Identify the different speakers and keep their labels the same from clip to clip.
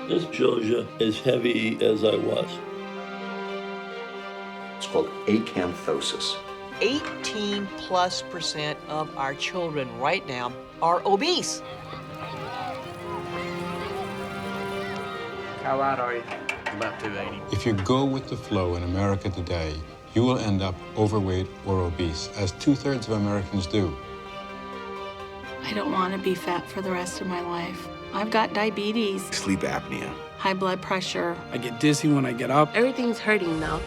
Speaker 1: This Georgia as heavy as I was.
Speaker 2: It's called acanthosis.
Speaker 3: 18+% of our children right now are obese.
Speaker 4: How light are you? About 280.
Speaker 5: If you go with the flow in America today, you will end up overweight or obese, as 2/3 of Americans do.
Speaker 6: I don't want to be fat for the rest of my life. I've got diabetes,
Speaker 2: Sleep apnea.
Speaker 6: high blood pressure.
Speaker 4: I get dizzy when I get up.
Speaker 6: Everything's hurting now.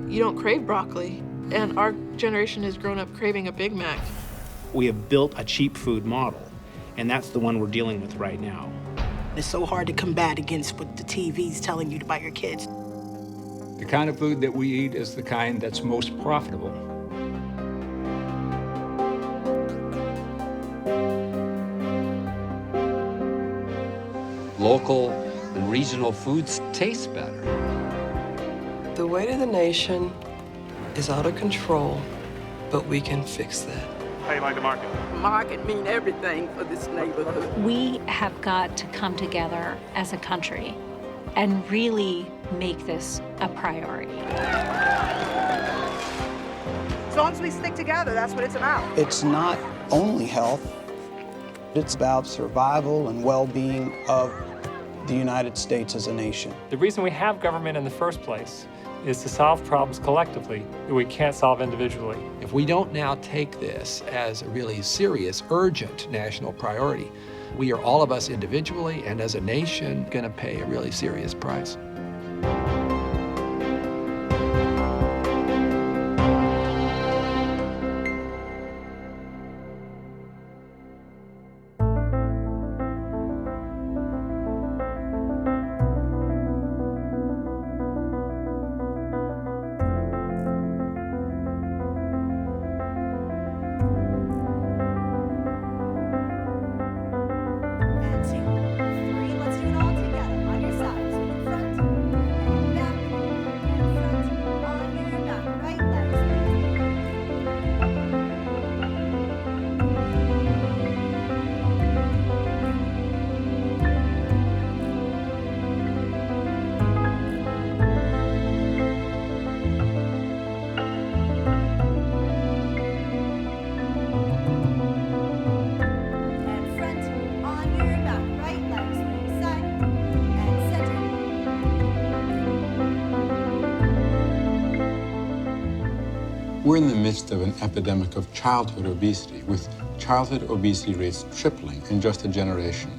Speaker 7: You don't crave broccoli, and our generation has grown up craving a Big Mac.
Speaker 8: We have built a cheap food model, and that's the one we're dealing with right now.
Speaker 9: It's so hard to combat against what the TV's telling you about your kids.
Speaker 10: The kind of food that we eat is the kind that's most profitable.
Speaker 11: Local and regional foods taste better.
Speaker 12: The weight of the nation is out of control, but we can fix that.
Speaker 4: How you like the market?
Speaker 9: Market mean everything for this neighborhood.
Speaker 6: We have got to come together as a country and really make this a priority.
Speaker 9: As long as we stick together, that's what it's about.
Speaker 13: It's not only health, it's about survival and well-being of the United States as a nation.
Speaker 14: The reason we have government in the first place is to solve problems collectively that we can't solve individually.
Speaker 15: If we don't now take this as a really serious, urgent national priority, we are, all of us individually and as a nation, going to pay a really serious price.
Speaker 5: We're in the midst of an epidemic of childhood obesity, with childhood obesity rates tripling in just a generation.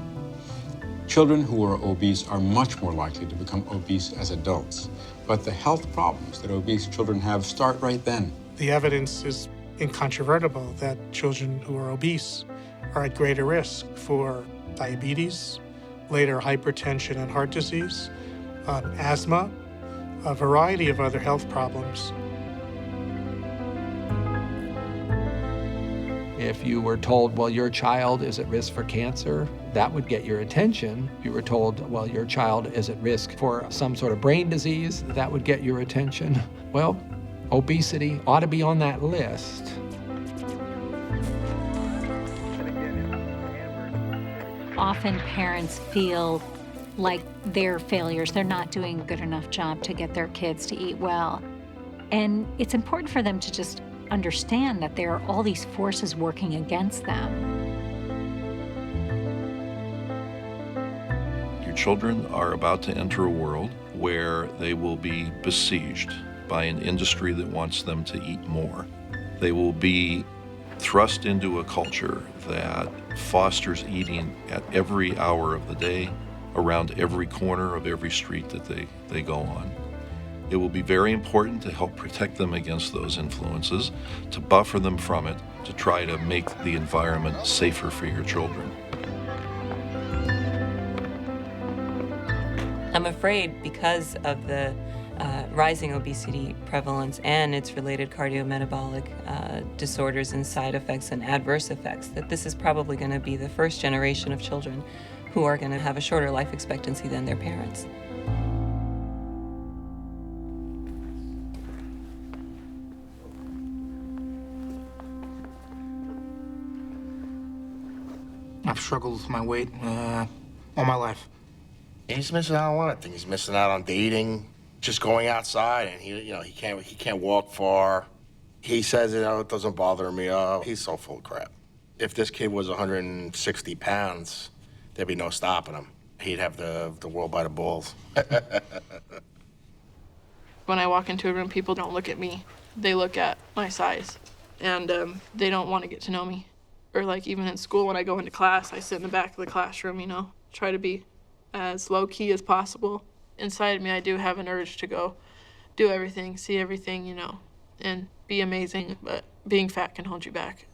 Speaker 5: Children who are obese are much more likely to become obese as adults, but the health problems that obese children have start right then.
Speaker 16: The evidence is incontrovertible that children who are obese are at greater risk for diabetes, later hypertension and heart disease, asthma, a variety of other health problems.
Speaker 15: If you were told, well, your child is at risk for cancer, that would get your attention. If you were told, well, your child is at risk for some sort of brain disease, that would get your attention. Well, obesity ought to be on that list.
Speaker 6: Often parents feel like they're failures. They're not doing a good enough job to get their kids to eat well. And it's important for them to just understand that there are all these forces working against them.
Speaker 17: Your children are about to enter a world where they will be besieged by an industry that wants them to eat more. They will be thrust into a culture that fosters eating at every hour of the day, around every corner of every street that they go on. It will be very important to help protect them against those influences, to buffer them from it, to try to make the environment safer for your children.
Speaker 18: I'm afraid because of the rising obesity prevalence and its related cardiometabolic disorders and side effects and adverse effects, that this is probably going to be the first generation of children who are going to have a shorter life expectancy than their parents.
Speaker 19: I've struggled with my weight all my life.
Speaker 20: He's missing out on a lot of things. He's missing out on dating, just going outside, and he can't walk far. He says, it doesn't bother me. Oh, he's so full of crap. If this kid was 160 pounds, there'd be no stopping him. He'd have the world by the balls.
Speaker 7: When I walk into a room, people don't look at me. They look at my size, and they don't want to get to know me. Or like even in school, when I go into class, I sit in the back of the classroom, try to be as low-key as possible. Inside of me, I do have an urge to go do everything, see everything, and be amazing, but being fat can hold you back.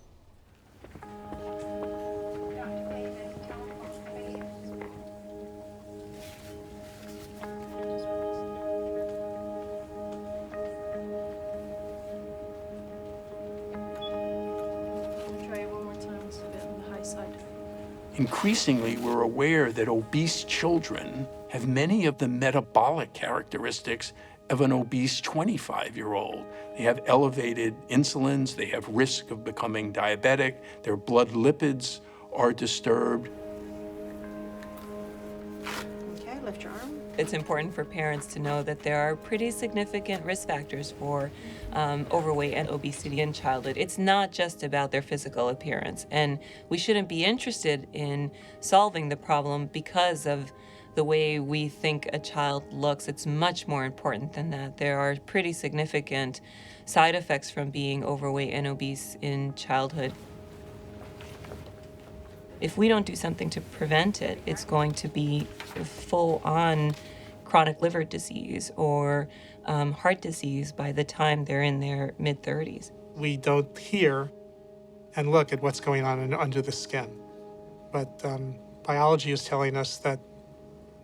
Speaker 21: Increasingly, we're aware that obese children have many of the metabolic characteristics of an obese 25-year-old. They have elevated insulins, they have risk of becoming diabetic, their blood lipids are disturbed.
Speaker 22: Okay, lift your arm.
Speaker 18: It's important for parents to know that there are pretty significant risk factors for overweight and obesity in childhood. It's not just about their physical appearance, and we shouldn't be interested in solving the problem because of the way we think a child looks. It's much more important than that. There are pretty significant side effects from being overweight and obese in childhood. If we don't do something to prevent it, it's going to be full-on chronic liver disease or heart disease by the time they're in their mid-30s.
Speaker 16: We don't hear and look at what's going on under the skin. But biology is telling us that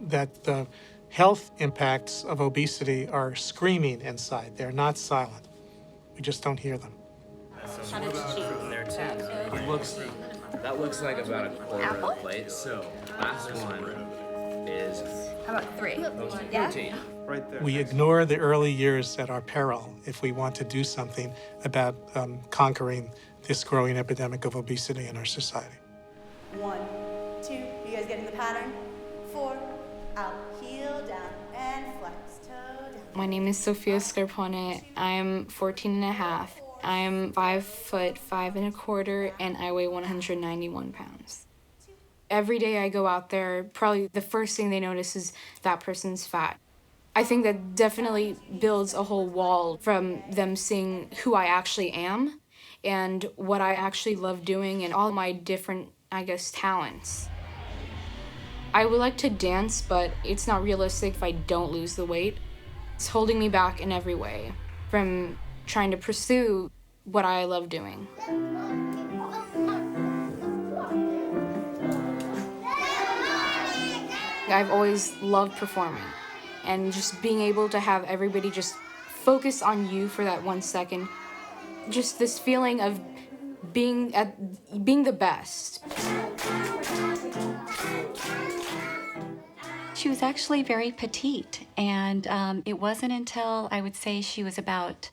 Speaker 16: the health impacts of obesity are screaming inside. They're not silent. We just don't hear them.
Speaker 23: That looks like about a quarter of a plate. So last one is.
Speaker 22: How about 3?
Speaker 23: Yeah.
Speaker 16: Right there. We ignore the early years at our peril if we want to do something about conquering this growing epidemic of obesity in our society.
Speaker 22: 1, 2. You guys getting the pattern? 4. Out, heel down, and flex, toe down.
Speaker 24: My name is Sofia Scarpone. I'm 14 and a half. I'm 5'5" 1/4", and I weigh 191 pounds. Every day I go out there, probably the first thing they notice is that person's fat. I think that definitely builds a whole wall from them seeing who I actually am and what I actually love doing and all my different, talents. I would like to dance, but it's not realistic if I don't lose the weight. It's holding me back in every way from trying to pursue what I love doing. I've always loved performing, and just being able to have everybody just focus on you for that 1 second. Just this feeling of being the best.
Speaker 6: She was actually very petite, and it wasn't until I would say she was about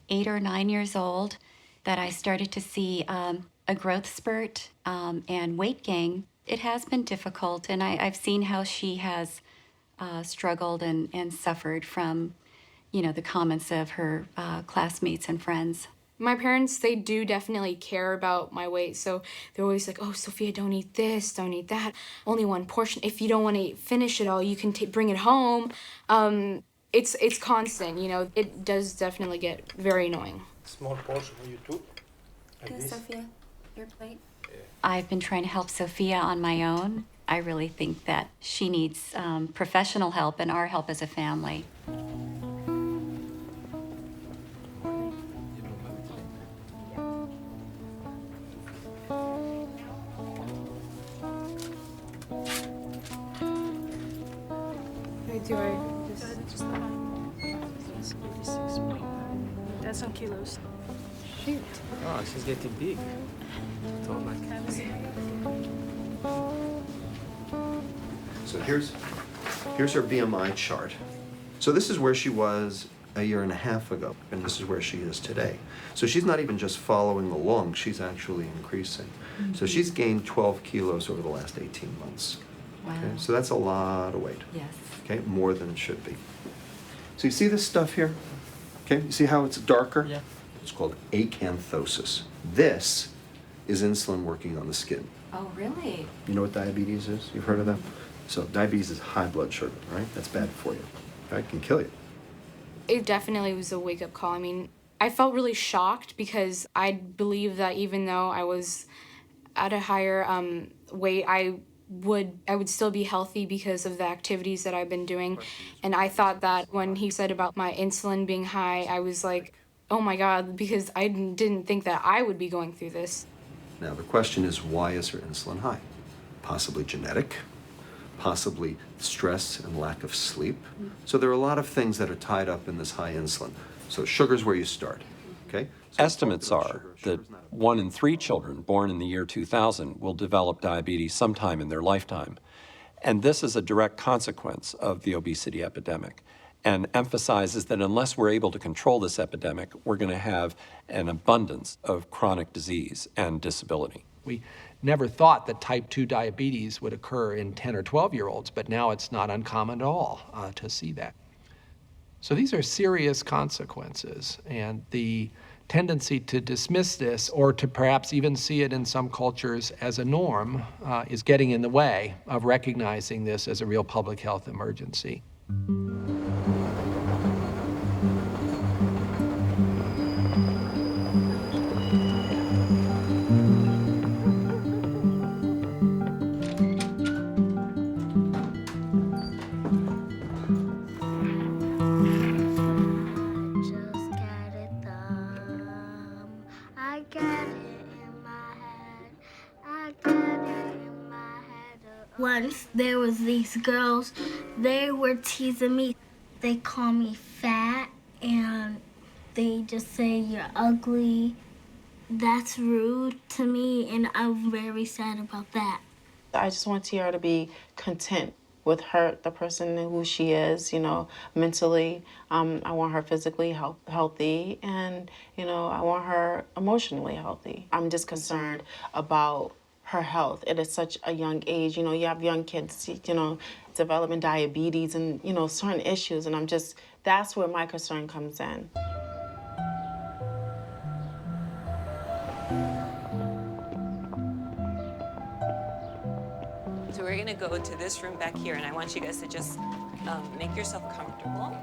Speaker 6: 8 or 9 years old that I started to see a growth spurt and weight gain. It has been difficult, and I've seen how she has struggled and suffered from, the comments of her classmates and friends.
Speaker 24: My parents, they do definitely care about my weight, so they're always like, oh, Sophia, don't eat this, don't eat that. Only one portion. If you don't want to finish it all, you can bring it home. It's constant, It does definitely get very annoying.
Speaker 19: Small portion for you too.
Speaker 22: Good, Sophia, your plate.
Speaker 6: I've been trying to help Sophia on my own. I really think that she needs professional help and our help as a family.
Speaker 22: That's some kilos.
Speaker 23: Shoot. Oh, she's getting big.
Speaker 2: So here's her BMI chart. So this is where she was a year and a half ago, and this is where she is today. So she's not even just following along, she's actually increasing. So she's gained 12 kilos over the last 18 months.
Speaker 18: Wow.
Speaker 2: Okay? So that's a lot of weight.
Speaker 18: Yes.
Speaker 2: Okay, more than it should be. So you see this stuff here? Okay, you see how it's darker?
Speaker 18: Yeah.
Speaker 2: It's called acanthosis. This is insulin working on the skin.
Speaker 18: Oh, really?
Speaker 2: You know what diabetes is? You've heard of that? So diabetes is high blood sugar, right? That's bad for you. Right? It can kill you.
Speaker 24: It definitely was a wake-up call. I mean, I felt really shocked because I believed that even though I was at a higher weight, I would still be healthy because of the activities that I've been doing. And I thought that when he said about my insulin being high, I was like, oh my God, because I didn't think that I would be going through this.
Speaker 2: Now the question is, why is her insulin high? Possibly genetic, possibly stress and lack of sleep. So there are a lot of things that are tied up in this high insulin. So sugar's where you start, okay? So
Speaker 1: Estimates are that 1 in 3 children born in the year 2000 will develop diabetes sometime in their lifetime. And this is a direct consequence of the obesity epidemic, and emphasizes that unless we're able to control this epidemic, we're going to have an abundance of chronic disease and disability.
Speaker 15: We never thought that type 2 diabetes would occur in 10 or 12-year-olds, but now it's not uncommon at all to see that. So these are serious consequences, and the tendency to dismiss this, or to perhaps even see it in some cultures as a norm, is getting in the way of recognizing this as a real public health emergency.
Speaker 3: Once there was these girls, they were teasing me. They call me fat and they just say you're ugly. That's rude to me and I'm very sad about that.
Speaker 8: I just want Tiara to be content with her, the person who she is, you know, mentally. I want her physically healthy and, you know, I want her emotionally healthy. I'm just concerned about her health. It is such a young age. You know, you have young kids, you know, developing diabetes and, you know, certain issues. And that's where my concern comes in.
Speaker 18: So we're gonna go to this room back here, and I want you guys to just make yourself comfortable.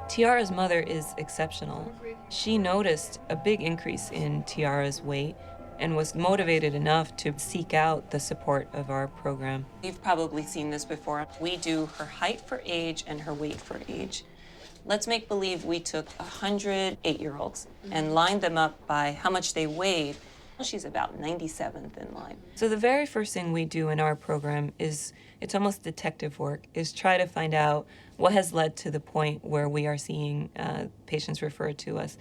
Speaker 18: Tiara's mother is exceptional. She noticed a big increase in Tiara's weight and was motivated enough to seek out the support of our program. You've probably seen this before. We do her height for age and her weight for age. Let's make believe we took 100 8-year-olds and lined them up by how much they weighed. She's about 97th in line. So the very first thing we do in our program is, it's almost detective work, is try to find out what has led to the point where we are seeing patients referred to us.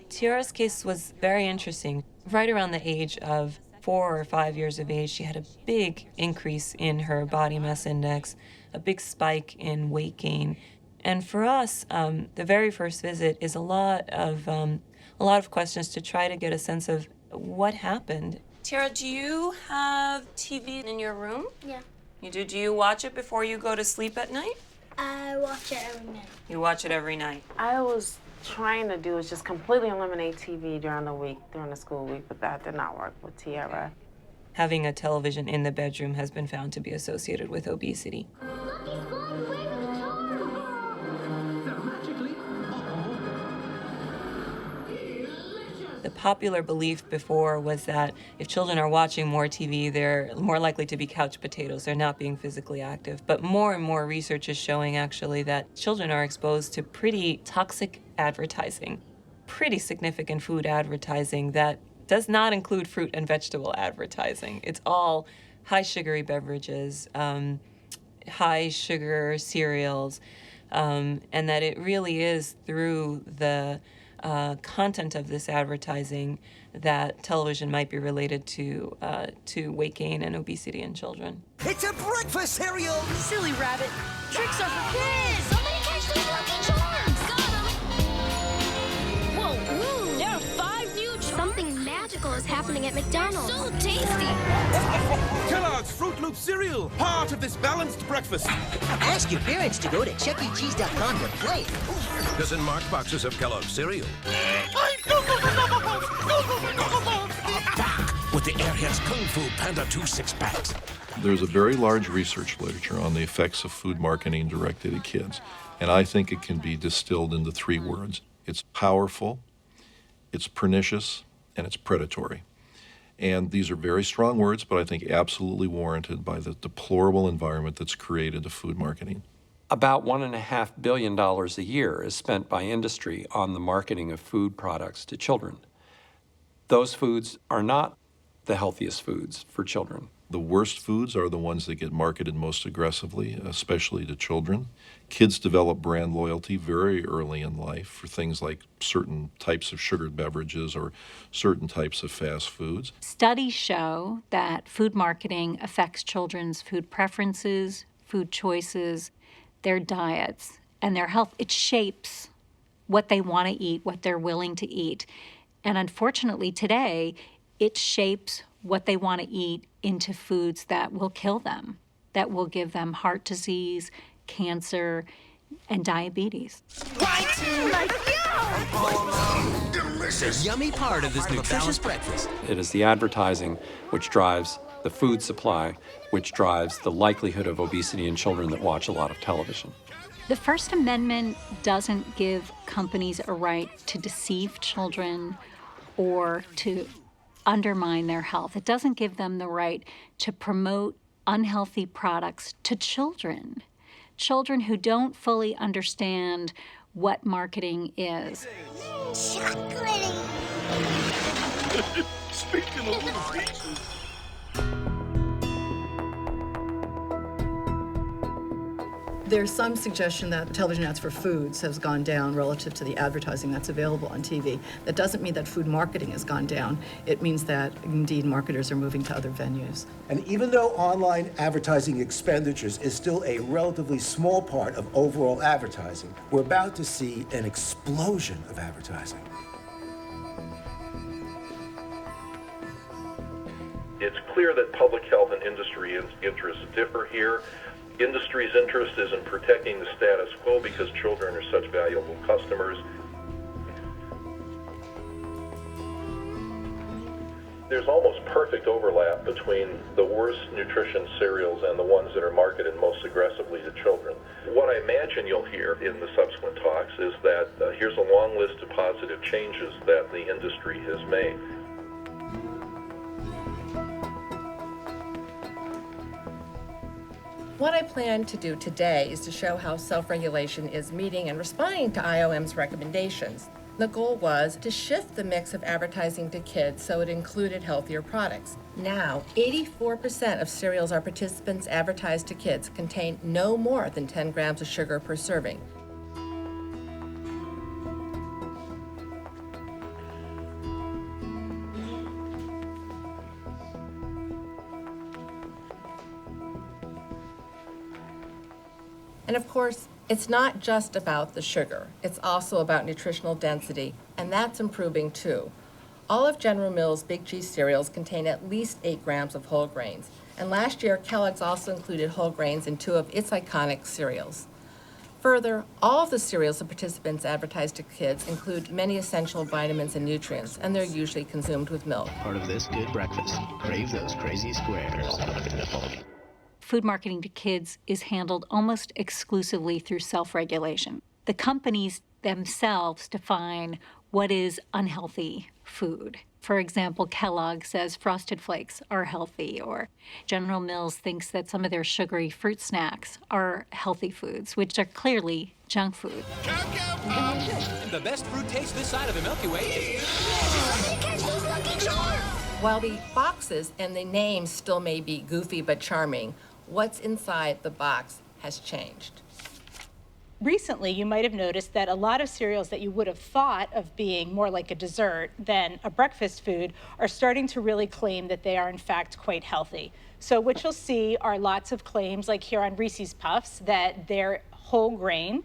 Speaker 18: Tiara's case was very interesting. Right around the age of 4 or 5 years of age, she had a big increase in her body mass index, a big spike in weight gain. And for us, the very first visit is a lot of questions to try to get a sense of what happened. Tiara, do you have TV in your room?
Speaker 3: Yeah.
Speaker 18: You do? Do you watch it before you go to sleep at night?
Speaker 3: I watch it every night.
Speaker 18: You watch it every night.
Speaker 8: I was trying to do is just completely eliminate TV during the week, during the school week, but that did not work with Tiara.
Speaker 18: Having a television in the bedroom has been found to be associated with obesity. The popular belief before was that if children are watching more TV, they're more likely to be couch potatoes. They're not being physically active. But more and more research is showing actually that children are exposed to pretty toxic advertising, pretty significant food advertising that does not include fruit and vegetable advertising. It's all high sugary beverages, high sugar cereals, and that it really is through the content of this advertising that television might be related to weight gain and obesity in children.
Speaker 10: It's a breakfast cereal!
Speaker 25: Silly rabbit. Tricks are for kids! Somebody catch these lucky charms! Got 'em!
Speaker 3: at McDonald's. So tasty.
Speaker 10: Kellogg's Fruit Loop cereal, part of this balanced breakfast.
Speaker 4: Ask your parents to go to chuckycheese.com to play it.
Speaker 10: Dozen marked boxes of Kellogg's cereal. With the Airheads Kung Fu Panda 2 6-packs.
Speaker 17: There's a very large research literature on the effects of food marketing directed at kids, and I think it can be distilled into 3 words. It's powerful, it's pernicious, and it's predatory. And these are very strong words, but I think absolutely warranted by the deplorable environment that's created to food marketing.
Speaker 1: About $1.5 billion a year is spent by industry on the marketing of food products to children. Those foods are not the healthiest foods for children.
Speaker 17: The worst foods are the ones that get marketed most aggressively, especially to children. Kids develop brand loyalty very early in life for things like certain types of sugared beverages or certain types of fast foods.
Speaker 6: Studies show that food marketing affects children's food preferences, food choices, their diets, and their health. It shapes what they want to eat, what they're willing to eat. And unfortunately today, it shapes what they want to eat into foods that will kill them, that will give them heart disease, cancer, and diabetes.
Speaker 4: The yummy part of this nutritious breakfast.
Speaker 1: It is the advertising which drives the food supply, which drives the likelihood of obesity in children that watch a lot of television.
Speaker 6: The First Amendment doesn't give companies a right to deceive children or to undermine their health. It doesn't give them the right to promote unhealthy products to children. Children who don't fully understand what marketing is.
Speaker 3: Chocolate.
Speaker 10: Speaking of little pieces.
Speaker 9: There's some suggestion that television ads for foods has gone down relative to the advertising that's available on TV. That doesn't mean that food marketing has gone down. It means that, indeed, marketers are moving to other venues.
Speaker 11: And even though online advertising expenditures is still a relatively small part of overall advertising, we're about to see an explosion of advertising.
Speaker 17: It's clear that public health and industry interests differ here. Industry's interest is in protecting the status quo because children are such valuable customers. There's almost perfect overlap between the worst nutrition cereals and the ones that are marketed most aggressively to children. What I imagine you'll hear in the subsequent talks is that here's a long list of positive changes that the industry has made.
Speaker 12: What I plan to do today is to show how self-regulation is meeting and responding to IOM's recommendations. The goal was to shift the mix of advertising to kids so it included healthier products. Now, 84% of cereals our participants advertise to kids contain no more than 10 grams of sugar per serving. And of course, it's not just about the sugar. It's also about nutritional density, and that's improving too. All of General Mills' Big G cereals contain at least 8 grams of whole grains. And last year, Kellogg's also included whole grains in 2 of its iconic cereals. Further, all of the cereals the participants advertise to kids include many essential vitamins and nutrients, and they're usually consumed with milk.
Speaker 4: Part of this good breakfast. Crave those crazy squares.
Speaker 6: Food marketing to kids is handled almost exclusively through self-regulation. The companies themselves define what is unhealthy food. For example, Kellogg says Frosted Flakes are healthy, or General Mills thinks that some of their sugary fruit snacks are healthy foods, which are clearly junk food.
Speaker 4: The best fruit taste this side of the Milky Way.
Speaker 12: While the boxes and the names still may be goofy but charming, what's inside the box has changed.
Speaker 25: Recently, you might have noticed that a lot of cereals that you would have thought of being more like a dessert than a breakfast food are starting to really claim that they are in fact quite healthy. So what you'll see are lots of claims, like here on Reese's Puffs, that they're whole grain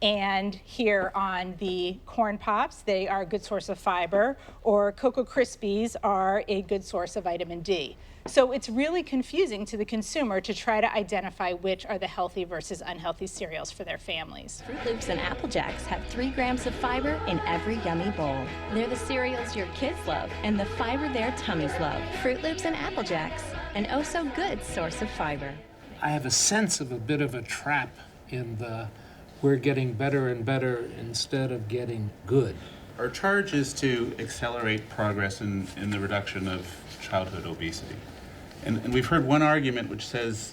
Speaker 25: And here on the Corn Pops, they are a good source of fiber, or Cocoa Krispies are a good source of vitamin D. So it's really confusing to the consumer to try to identify which are the healthy versus unhealthy cereals for their families.
Speaker 5: Fruit Loops and Apple Jacks have 3 grams of fiber in every yummy bowl. They're the cereals your kids love and the fiber their tummies love. Fruit Loops and Apple Jacks, an oh-so-good source of fiber.
Speaker 7: I have a sense of a bit of a trap in the we're getting better and better instead of getting good.
Speaker 13: Our charge is to accelerate progress in the reduction of childhood obesity. And we've heard one argument which says,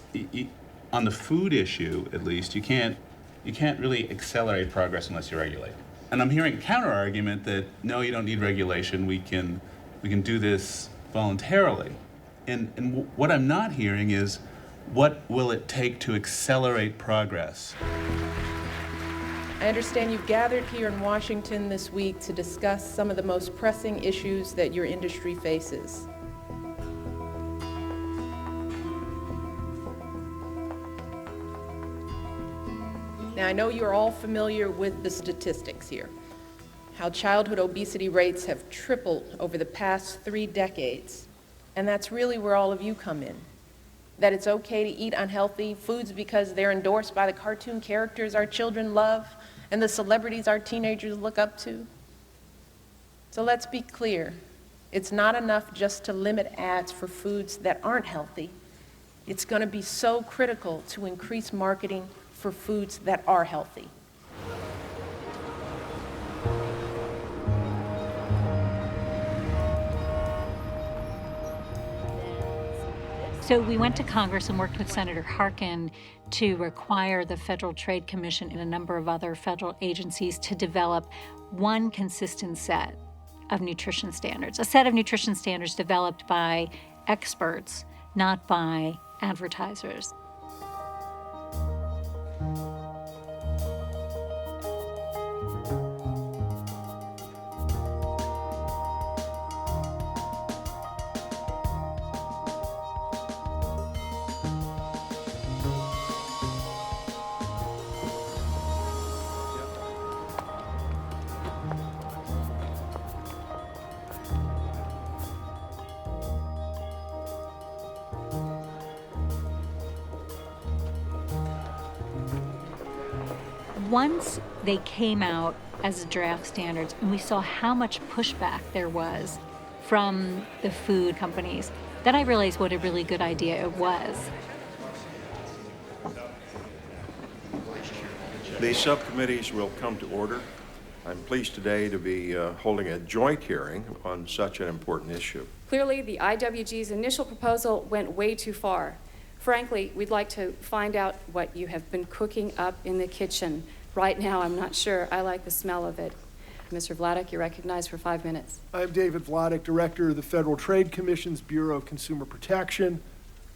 Speaker 13: on the food issue at least, you can't really accelerate progress unless you regulate. And I'm hearing a counter argument that no, you don't need regulation. We can do this voluntarily. And what I'm not hearing is, what will it take to accelerate progress?
Speaker 12: I understand you've gathered here in Washington this week to discuss some of the most pressing issues that your industry faces. Now, I know you're all familiar with the statistics here, how childhood obesity rates have tripled over the past 3 decades, and that's really where all of you come in. That it's okay to eat unhealthy foods because they're endorsed by the cartoon characters our children love and the celebrities our teenagers look up to. So let's be clear, it's not enough just to limit ads for foods that aren't healthy. It's going to be so critical to increase marketing for foods that are healthy.
Speaker 6: So we went to Congress and worked with Senator Harkin to require the Federal Trade Commission and a number of other federal agencies to develop one consistent set of nutrition standards, a set of nutrition standards developed by experts, not by advertisers. Once they came out as draft standards and we saw how much pushback there was from the food companies, then I realized what a really good idea it was.
Speaker 14: These subcommittees will come to order. I'm pleased today to be holding a joint hearing on such an important issue.
Speaker 20: Clearly, the IWG's initial proposal went way too far. Frankly, we'd like to find out what you have been cooking up in the kitchen. Right now, I'm not sure I like the smell of it. Mr. Vladeck, you're recognized for 5 minutes.
Speaker 26: I'm David Vladeck, Director of the Federal Trade Commission's Bureau of Consumer Protection.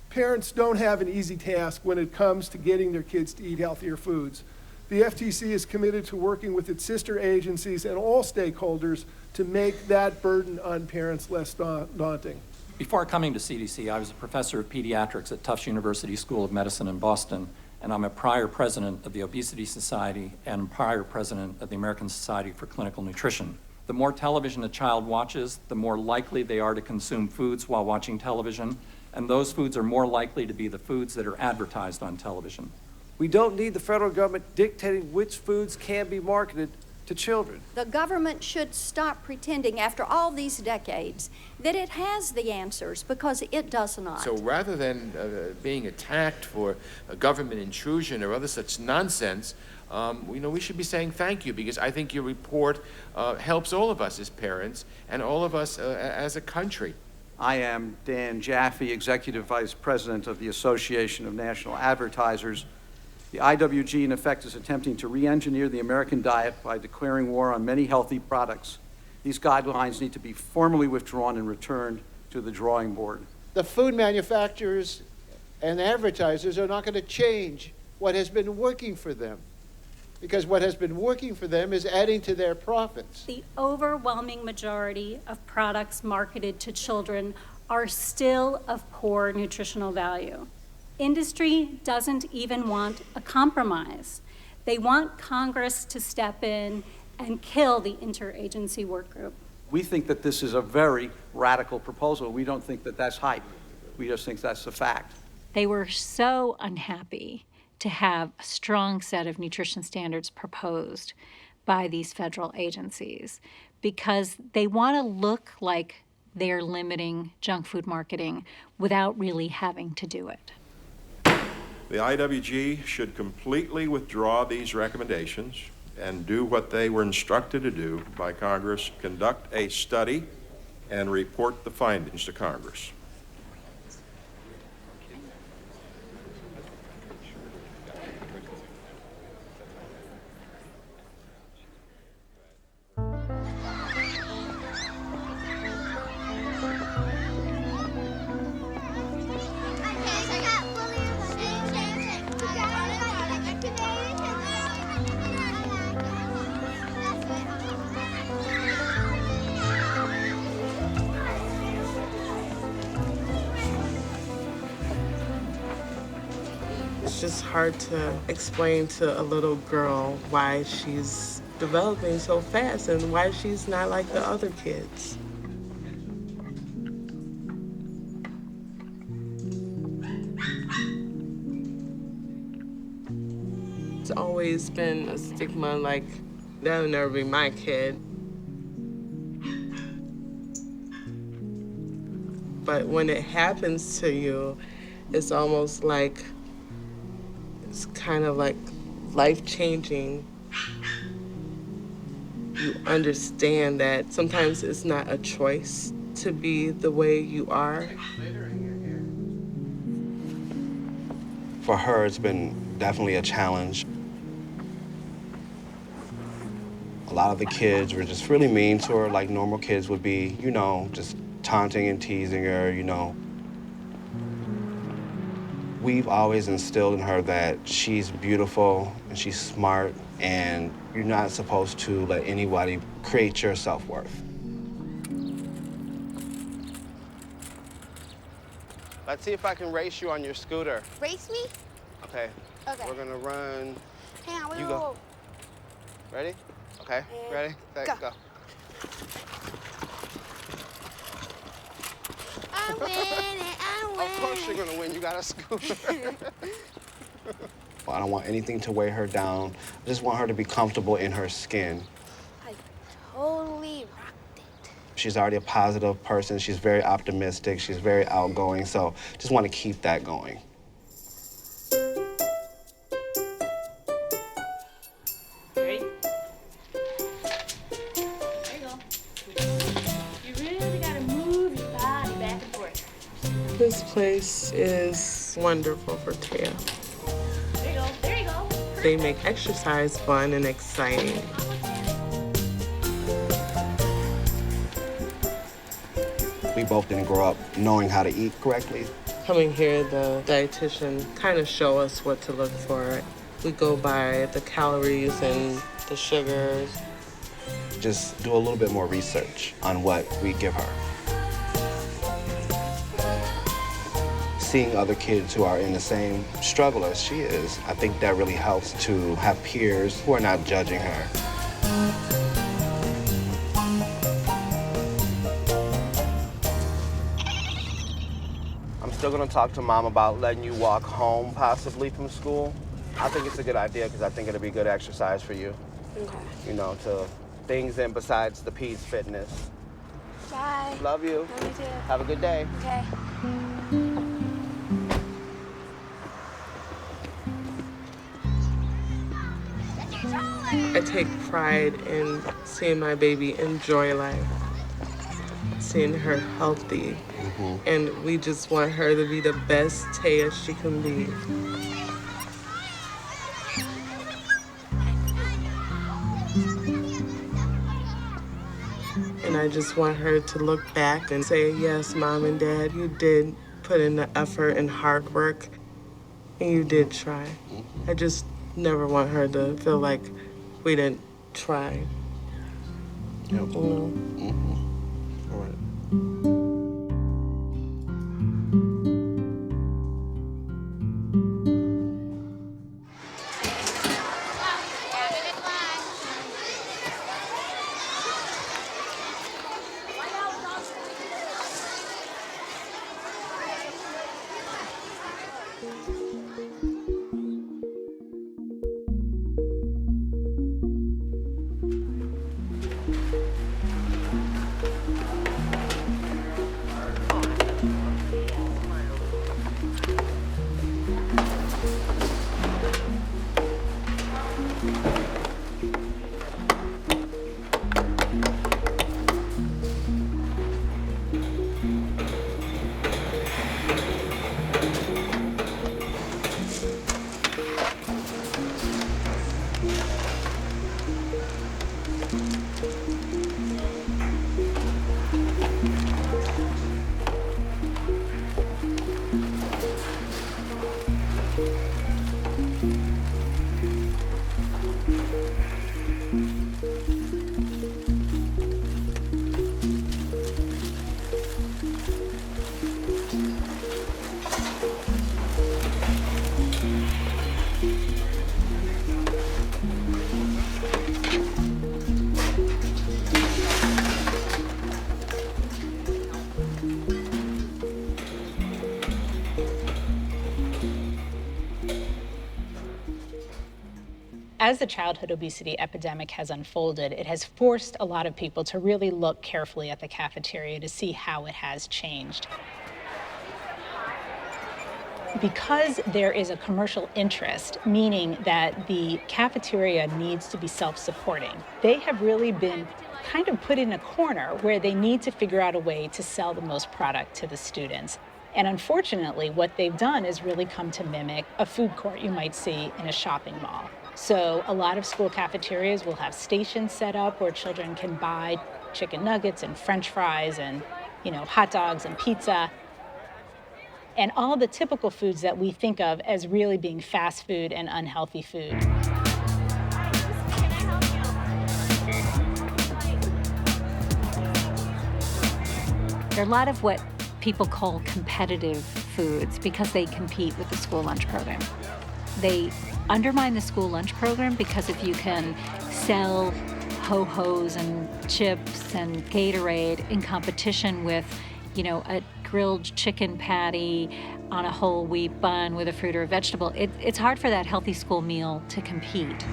Speaker 26: Parents don't have an easy task when it comes to getting their kids to eat healthier foods. The FTC is committed to working with its sister agencies and all stakeholders to make that burden on parents less daunting.
Speaker 1: Before coming to CDC, I was a professor of pediatrics at Tufts University School of Medicine in Boston, and I'm a prior president of the Obesity Society and prior president of the American Society for Clinical Nutrition. The more television a child watches, the more likely they are to consume foods while watching television, and those foods are more likely to be the foods that are advertised on television.
Speaker 27: We don't need the federal government dictating which foods can be marketed to children.
Speaker 28: The government should stop pretending after all these decades that it has the answers, because it does not.
Speaker 29: So rather than being attacked for government intrusion or other such nonsense, we should be saying thank you, because I think your report helps all of us as parents and all of us as a country.
Speaker 30: I am Dan Jaffe, Executive Vice President of the Association of National Advertisers. The IWG, in effect, is attempting to re-engineer the American diet by declaring war on many healthy products. These guidelines need to be formally withdrawn and returned to the drawing board.
Speaker 31: The food manufacturers and advertisers are not going to change what has been working for them, because what has been working for them is adding to their profits.
Speaker 5: The overwhelming majority of products marketed to children are still of poor nutritional value. Industry doesn't even want a compromise.
Speaker 2: They want Congress to step in and kill the interagency work group.
Speaker 30: We think that this is a very radical proposal. We don't think that that's hype. We just think that's the fact.
Speaker 6: They were so unhappy to have a strong set of nutrition standards proposed by these federal agencies because they want to look like they're limiting junk food marketing without really having to do it.
Speaker 14: The IWG should completely withdraw these recommendations and do what they were instructed to do by Congress: conduct a study and report the findings to Congress.
Speaker 3: It's just hard to explain to a little girl why she's developing so fast and why she's not like the other kids. It's always been a stigma like, that'll never be my kid. But when it happens to you, it's almost like, it's kind of like life-changing. You understand that sometimes it's not a choice to be the way you are.
Speaker 8: For her, it's been definitely a challenge. A lot of the kids were just really mean to her, like normal kids would be, you know, just taunting and teasing her, you know. We've always instilled in her that she's beautiful and she's smart, and you're not supposed to let anybody create your self-worth. Let's see if I can race you on your scooter.
Speaker 15: Race me?
Speaker 8: Okay.
Speaker 15: Okay.
Speaker 8: We're gonna run.
Speaker 15: Hang on, wait,
Speaker 8: You
Speaker 15: wait,
Speaker 8: go.
Speaker 15: wait.
Speaker 8: Ready? Okay.
Speaker 15: And
Speaker 8: Ready? Set, go.
Speaker 15: I'm winning, I'm winning.
Speaker 8: Of course you're gonna win. You got a scooter. I don't want anything to weigh her down. I just want her to be comfortable in her skin.
Speaker 15: I totally rocked it.
Speaker 8: She's already a positive person. She's very optimistic. She's very outgoing. So just want to keep that going.
Speaker 15: Ready? There you go. You really gotta move your body back and forth.
Speaker 3: This place is wonderful for Taya.
Speaker 15: There you go, there you go.
Speaker 3: They make exercise fun and exciting.
Speaker 8: We both didn't grow up knowing how to eat correctly.
Speaker 3: Coming here, the dietitian kind of show us what to look for. We go by the calories and the sugars.
Speaker 8: Just do a little bit more research on what we give her. Seeing other kids who are in the same struggle as she is, I think that really helps to have peers who are not judging her. I'm still gonna talk to Mom about letting you walk home possibly from school. I think it's a good idea because I think it'll be good exercise for you.
Speaker 15: Okay.
Speaker 8: You know, to things in besides the Peds fitness.
Speaker 15: Bye.
Speaker 8: Love you.
Speaker 15: Love you too.
Speaker 8: Have a good day.
Speaker 15: Okay.
Speaker 3: I take pride in seeing my baby enjoy life, seeing her healthy, and we just want her to be the best Taya she can be. And I just want her to look back and say, yes, Mom and Dad, you did put in the effort and hard work, and you did try. I just never want her to feel like we didn't try.
Speaker 8: Yep.
Speaker 3: All right.
Speaker 25: As the childhood obesity epidemic has unfolded, it has forced a lot of people to really look carefully at the cafeteria to see how it has changed. Because there is a commercial interest, meaning that the cafeteria needs to be self-supporting, they have really been kind of put in a corner where they need to figure out a way to sell the most product to the students. And unfortunately, what they've done is really come to mimic a food court you might see in a shopping mall. So a lot of school cafeterias will have stations set up where children can buy chicken nuggets and French fries and, hot dogs and pizza. And all the typical foods that we think of as really being fast food and unhealthy food.
Speaker 6: There are a lot of what people call competitive foods because they compete with the school lunch program. They undermine the school lunch program because if you can sell Ho-Hos and chips and Gatorade in competition with, a grilled chicken patty on a whole wheat bun with a fruit or a vegetable, it's hard for that healthy school meal to compete.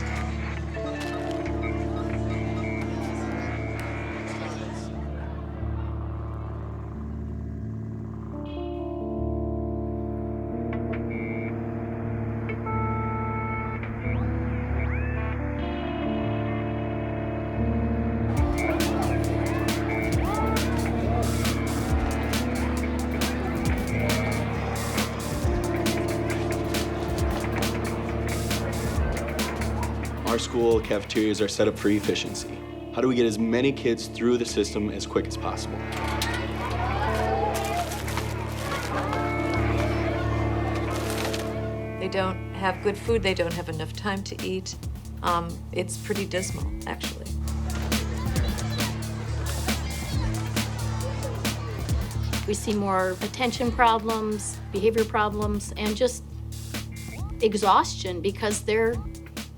Speaker 9: Our school cafeterias are set up for efficiency. How do we get as many kids through the system as quick as possible?
Speaker 10: They don't have good food, they don't have enough time to eat. It's pretty dismal, actually.
Speaker 15: We see more attention problems, behavior problems, and just exhaustion because they're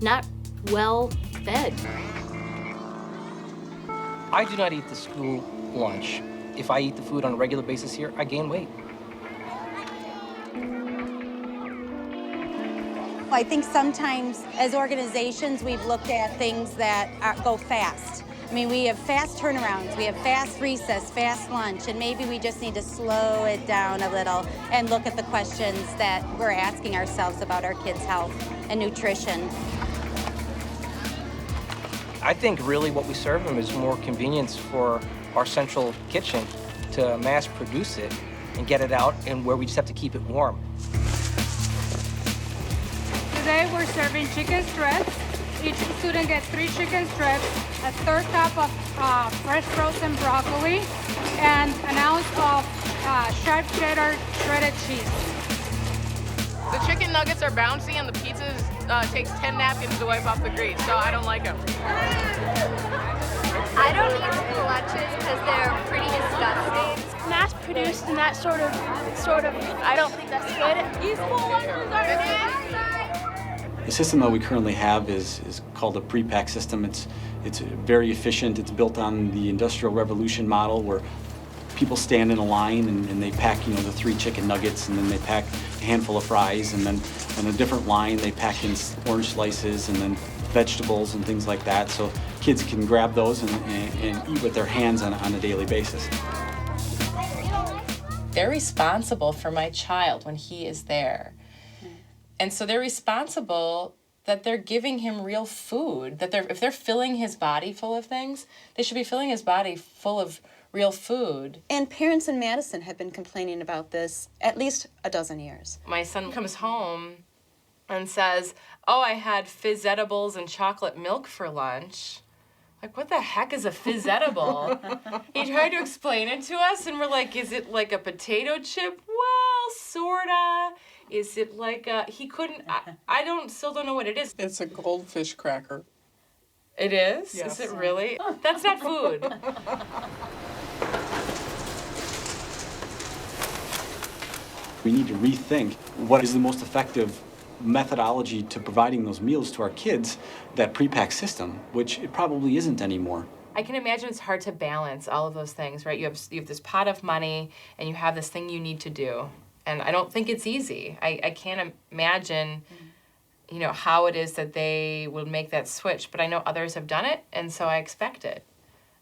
Speaker 15: not well fed.
Speaker 11: I do not eat the school lunch. If I eat the food on a regular basis here, I gain weight.
Speaker 16: I think sometimes as organizations we've looked at things that go fast. I mean, we have fast turnarounds, we have fast recess, fast lunch, and maybe we just need to slow it down a little and look at the questions that we're asking ourselves about our kids' health and nutrition.
Speaker 11: I think really what we serve them is more convenience for our central kitchen to mass produce it and get it out and where we just have to keep it warm.
Speaker 17: Today we're serving chicken strips. Each student gets 3 chicken strips, a third cup of fresh frozen broccoli, and an ounce of sharp cheddar shredded cheese.
Speaker 18: The chicken nuggets are bouncy and the pizzas takes 10 napkins to wipe off the grease, so I don't like them.
Speaker 19: I don't eat school lunches because they're pretty disgusting.
Speaker 15: Mass produced and that sort of, I don't think that's good. These school lunches are good.
Speaker 21: The system that we currently have is called a pre-pack system. It's very efficient. It's built on the Industrial Revolution model where people stand in a line and they pack, the 3 chicken nuggets, and then they pack a handful of fries, and then on a different line they pack in orange slices and then vegetables and things like that, so kids can grab those and eat with their hands on a daily basis.
Speaker 22: They're responsible for my child when he is there. And so they're responsible
Speaker 1: that they're giving him real food, that if they're filling his body full of things, they should be filling his body full of real food.
Speaker 4: And parents in Madison have been complaining about this at least a dozen years.
Speaker 1: My son comes home and says, oh, I had fizz edibles and chocolate milk for lunch. Like, what the heck is a fizz edible? He tried to explain it to us, and we're like, is it like a potato chip? Well, sorta. Is it like a, he couldn't, still don't know what it is.
Speaker 3: It's a goldfish cracker.
Speaker 1: It is?
Speaker 3: Yes.
Speaker 1: Is it really? That's not food.
Speaker 21: We need to rethink what is the most effective methodology to providing those meals to our kids, that pre-packed system, which it probably isn't anymore.
Speaker 1: I can imagine it's hard to balance all of those things, right? You have this pot of money, and you have this thing you need to do. And I don't think it's easy. I can't imagine, how it is that they will make that switch. But I know others have done it, and so I expect it.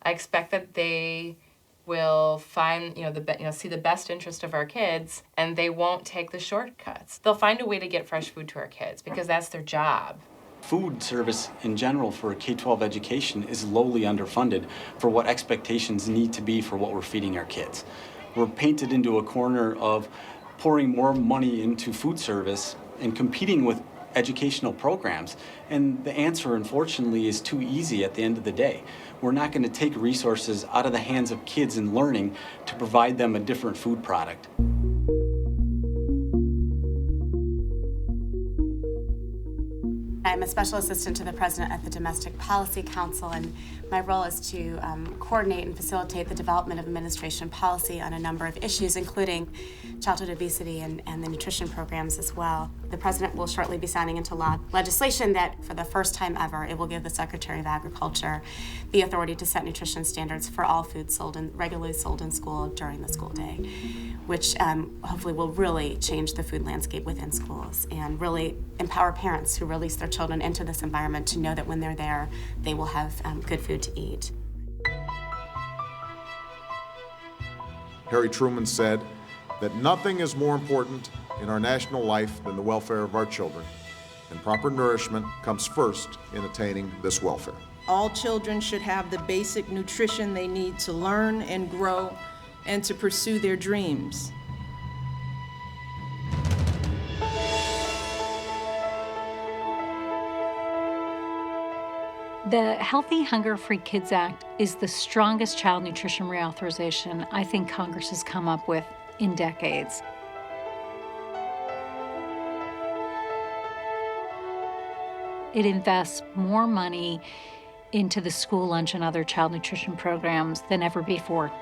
Speaker 1: I expect that they will find, see the best interest of our kids, and they won't take the shortcuts. They'll find a way to get fresh food to our kids because that's their job.
Speaker 21: Food service in general for K-12 education is lowly underfunded for what expectations need to be for what we're feeding our kids. We're painted into a corner of pouring more money into food service and competing with educational programs. And the answer, unfortunately, is too easy at the end of the day. We're not going to take resources out of the hands of kids in learning to provide them a different food product.
Speaker 7: I'm a special assistant to the president at the Domestic Policy Council, and my role is to coordinate and facilitate the development of administration policy on a number of issues, including childhood obesity and the nutrition programs as well. The president will shortly be signing into law legislation that, for the first time ever, it will give the Secretary of Agriculture the authority to set nutrition standards for all food regularly sold in school during the school day, which hopefully will really change the food landscape within schools and really empower parents who release their children into this environment to know that when they're there, they will have good food to eat.
Speaker 12: Harry Truman said that nothing is more important in our national life than the welfare of our children, and proper nourishment comes first in attaining this welfare.
Speaker 13: All children should have the basic nutrition they need to learn and grow and to pursue their dreams.
Speaker 6: The Healthy Hunger-Free Kids Act is the strongest child nutrition reauthorization I think Congress has come up with in decades. It invests more money into the school lunch and other child nutrition programs than ever before.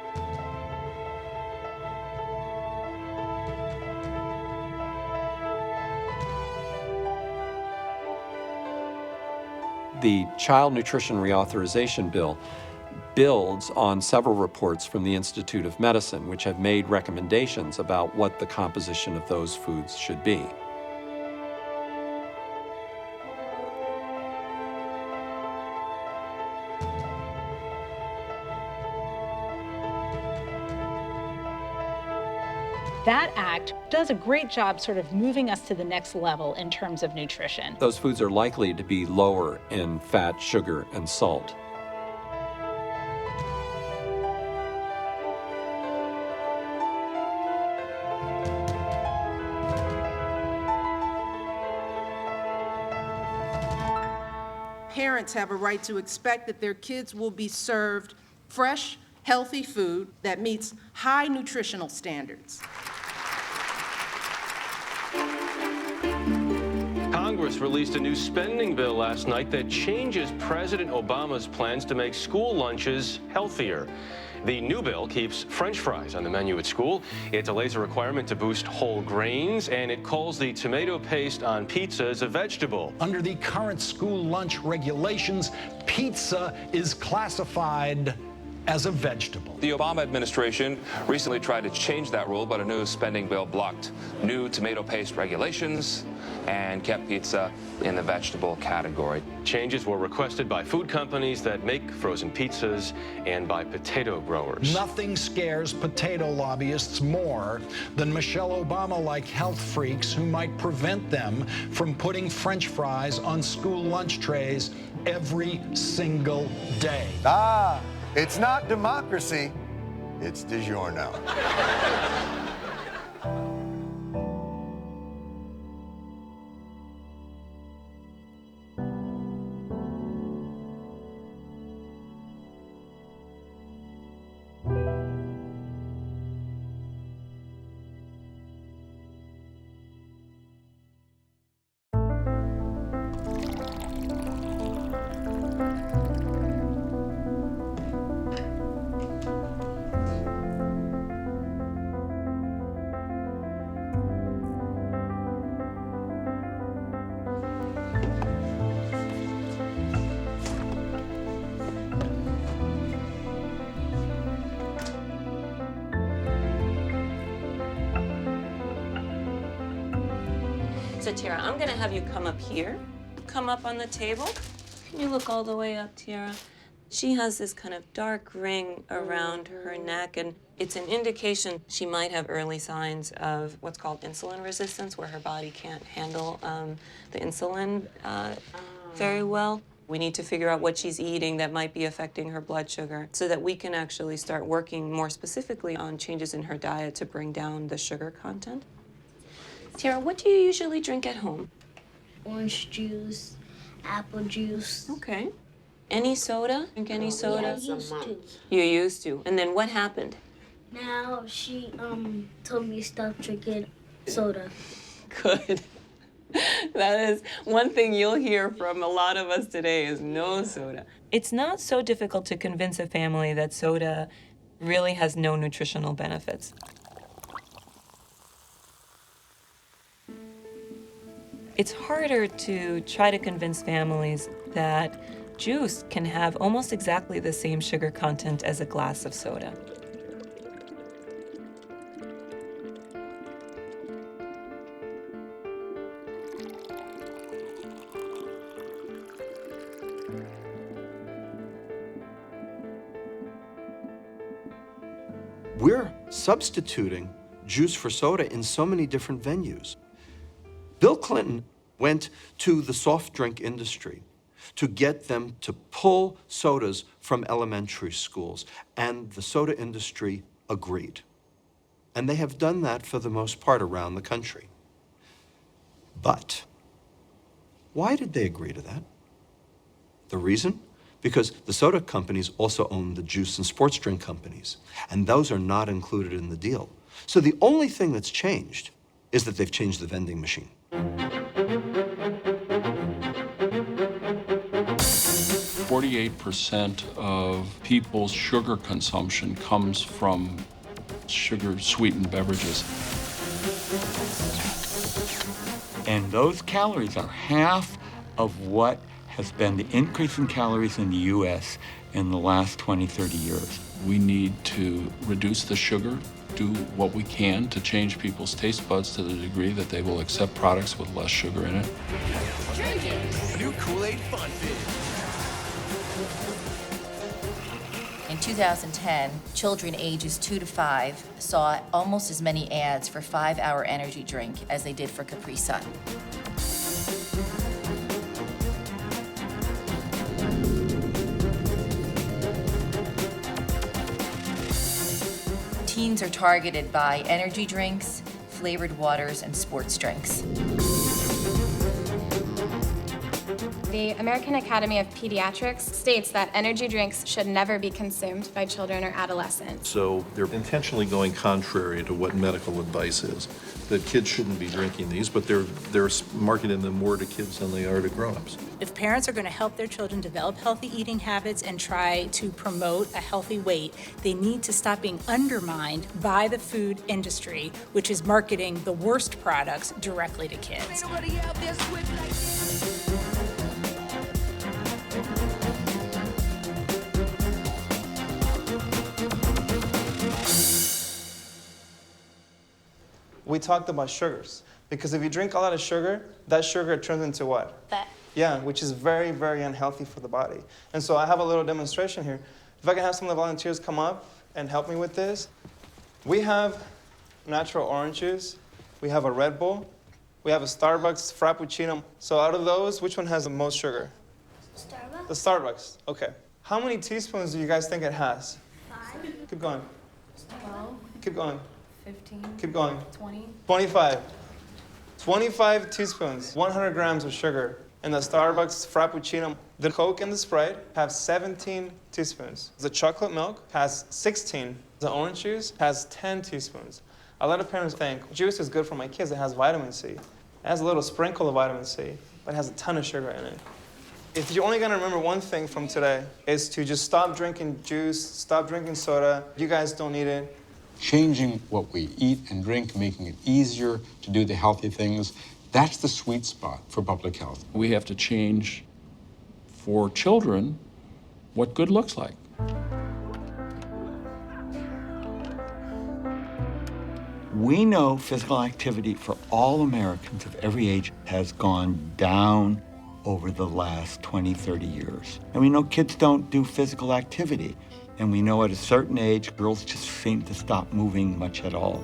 Speaker 20: The Child Nutrition Reauthorization Bill builds on several reports from the Institute of Medicine, which have made recommendations about what the composition of those foods should be.
Speaker 25: That act does a great job sort of moving us to the next level in terms of nutrition.
Speaker 20: Those foods are likely to be lower in fat, sugar, and salt.
Speaker 13: Parents have a right to expect that their kids will be served fresh, healthy food that meets high nutritional standards.
Speaker 22: Congress released a new spending bill last night that changes President Obama's plans to make school lunches healthier. The new bill keeps French fries on the menu at school. It delays a requirement to boost whole grains, and it calls the tomato paste on pizza as a vegetable.
Speaker 23: Under the current school lunch regulations, pizza is classified
Speaker 2: as a vegetable.
Speaker 5: The Obama administration recently tried to change that rule, but a new spending bill blocked new tomato paste regulations and kept pizza in the vegetable category.
Speaker 22: Changes were requested by food companies that make frozen pizzas and by potato growers.
Speaker 2: Nothing scares potato lobbyists more than Michelle Obama-like health freaks who might prevent them from putting French fries on school lunch trays every single day.
Speaker 14: Ah, it's not democracy, it's DiGiorno.
Speaker 23: So Tiara, I'm gonna have you come up here, come up on the table. Can you look all the way up, Tiara? She has this kind of dark ring around her neck, and it's an indication she might have early signs of what's called insulin resistance, where her body can't handle the insulin very well. We need to figure out what she's eating that might be affecting her blood sugar so that we can actually start working more specifically on changes in her diet to bring down the sugar content. Tiara, what do you usually drink at home?
Speaker 24: Orange juice, apple juice.
Speaker 23: Okay. Any soda? Drink any soda?
Speaker 24: Yeah, I used to.
Speaker 23: You used to. And then what happened?
Speaker 24: Now she told me to stop drinking soda.
Speaker 23: Good. That is one thing you'll hear from a lot of us today is no soda. It's not so difficult to convince a family that soda really has no nutritional benefits. It's harder to try to convince families that juice can have almost exactly the same sugar content as a glass of soda.
Speaker 26: We're substituting juice for soda in so many different venues. Bill Clinton went to the soft drink industry to get them to pull sodas from elementary schools, and the soda industry agreed. And they have done that for the most part around the country. But why did they agree to that? The reason? Because the soda companies also own the juice and sports drink companies, and those are not included in the deal. So the only thing that's changed is that they've changed the vending machine.
Speaker 27: 48% of people's sugar consumption comes from sugar-sweetened beverages.
Speaker 28: And those calories are half of what has been the increase in calories in the U.S. in the last 20, 30 years.
Speaker 27: We need to reduce the sugar, do what we can to change people's taste buds to the degree that they will accept products with less sugar in it.
Speaker 29: New Kool-Aid Fun Fit.
Speaker 30: In 2010, children ages 2 to 5 saw almost as many ads for 5-hour energy drink as they did for Capri Sun. Teens are targeted by energy drinks, flavored waters, and sports drinks.
Speaker 31: The American Academy of Pediatrics states that energy drinks should never be consumed by children or adolescents.
Speaker 32: So they're intentionally going contrary to what medical advice is, that kids shouldn't be drinking these, but they're marketing them more to kids than they are to grown-ups.
Speaker 25: If parents are going to help their children develop healthy eating habits and try to promote a healthy weight, they need to stop being undermined by the food industry, which is marketing the worst products directly to kids.
Speaker 1: we talked about sugars. Because if you drink a lot of sugar, that sugar turns into what?
Speaker 24: Fat.
Speaker 1: Yeah, which is very, very unhealthy for the body. And so I have a little demonstration here. If I can have some of the volunteers come up and help me with this. We have natural orange juice. We have a Red Bull. We have a Starbucks Frappuccino. So out of those, which one has the most sugar?
Speaker 24: Starbucks.
Speaker 1: The Starbucks, okay. How many teaspoons do you guys think it has?
Speaker 24: 5.
Speaker 1: Keep going.
Speaker 24: 12.
Speaker 1: Keep going.
Speaker 24: 15.
Speaker 1: Keep going.
Speaker 24: 20.
Speaker 1: 25. 25 teaspoons, 100 grams of sugar. In the Starbucks Frappuccino, the Coke and the Sprite have 17 teaspoons. The chocolate milk has 16. The orange juice has 10 teaspoons. A lot of parents think, juice is good for my kids, it has vitamin C. It has a little sprinkle of vitamin C, but it has a ton of sugar in it. If you're only gonna remember one thing from today, is to just stop drinking juice, stop drinking soda. You guys don't need it.
Speaker 3: Changing what we eat and drink, making it easier to do the healthy things, that's the sweet spot for public health.
Speaker 27: We have to change for children what good looks like.
Speaker 28: We know physical activity for all Americans of every age has gone down over the last 20, 30 years. And we know kids don't do physical activity. And we know at a certain age, girls just seem to stop moving much at all.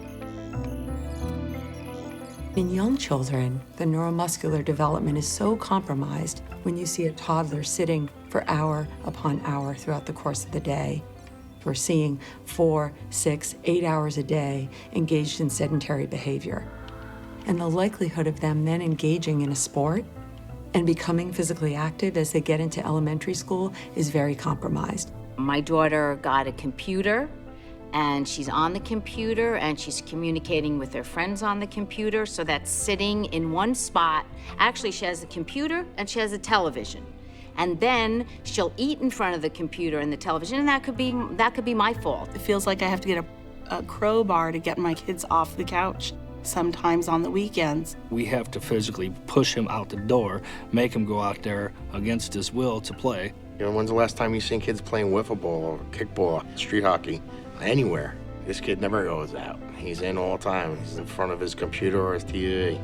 Speaker 4: In young children, the neuromuscular development is so compromised when you see a toddler sitting for hour upon hour throughout the course of the day. We're seeing 4, 6, 8 hours a day engaged in sedentary behavior. And the likelihood of them then engaging in a sport and becoming physically active as they get into elementary school is very compromised.
Speaker 8: My daughter got a computer, and she's on the computer, and she's communicating with her friends on the computer, so that's sitting in one spot. Actually, she has a computer, and she has a television. And then she'll eat in front of the computer and the television, and that could be my fault.
Speaker 9: It feels like I have to get a crowbar to get my kids off the couch, sometimes on the weekends.
Speaker 10: We have to physically push him out the door, make him go out there against his will to play.
Speaker 11: You know, when's the last time you've seen kids playing wiffle ball or kickball, street hockey, anywhere? This kid never goes out. He's in all the time. He's in front of his computer or his TV.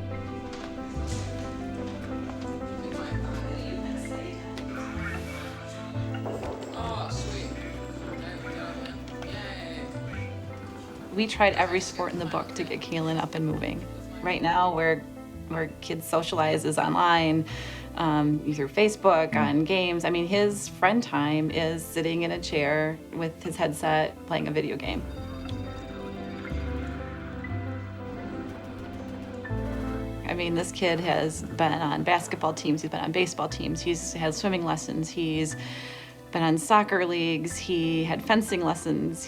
Speaker 11: We tried every sport in the book to get Kaylin up and moving. Right now, where kids socialize is online, through Facebook, on games. I mean, his friend time is sitting in a chair with his headset playing a video game. I mean, this kid has been on basketball teams, he's been on baseball teams, he's had swimming lessons, he's been on soccer leagues, he had fencing lessons,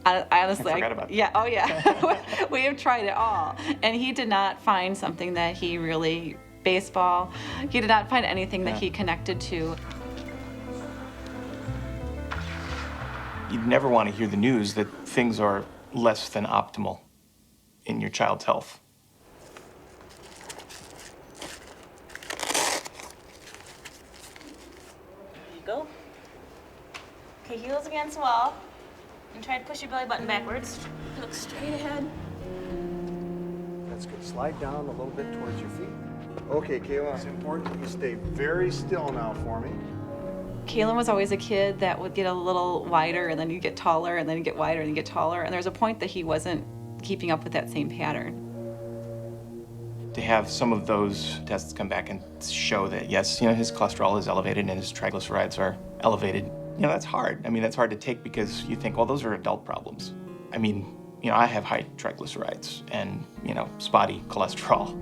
Speaker 11: I honestly,
Speaker 21: I forgot about that.
Speaker 11: Yeah, oh yeah. We have tried it all. And he did not find something that he really, baseball, he did not find anything that he connected to.
Speaker 21: You'd never want to hear the news that things are less than optimal in your child's health.
Speaker 11: There you go. Okay, heels against the wall. And try to push your belly button backwards. Look straight ahead.
Speaker 14: That's good. Slide down a little bit towards your feet. Okay, Kayla, it's important that you stay very still now for me.
Speaker 11: Kaylin was always a kid that would get a little wider, and then you get taller, and then you get wider, and you get taller. And there was a point that he wasn't keeping up with that same pattern.
Speaker 21: To have some of those tests come back and show that, yes, his cholesterol is elevated and his triglycerides are elevated, that's hard. I mean, that's hard to take because you think, well, those are adult problems. I mean, I have high triglycerides and, spotty cholesterol.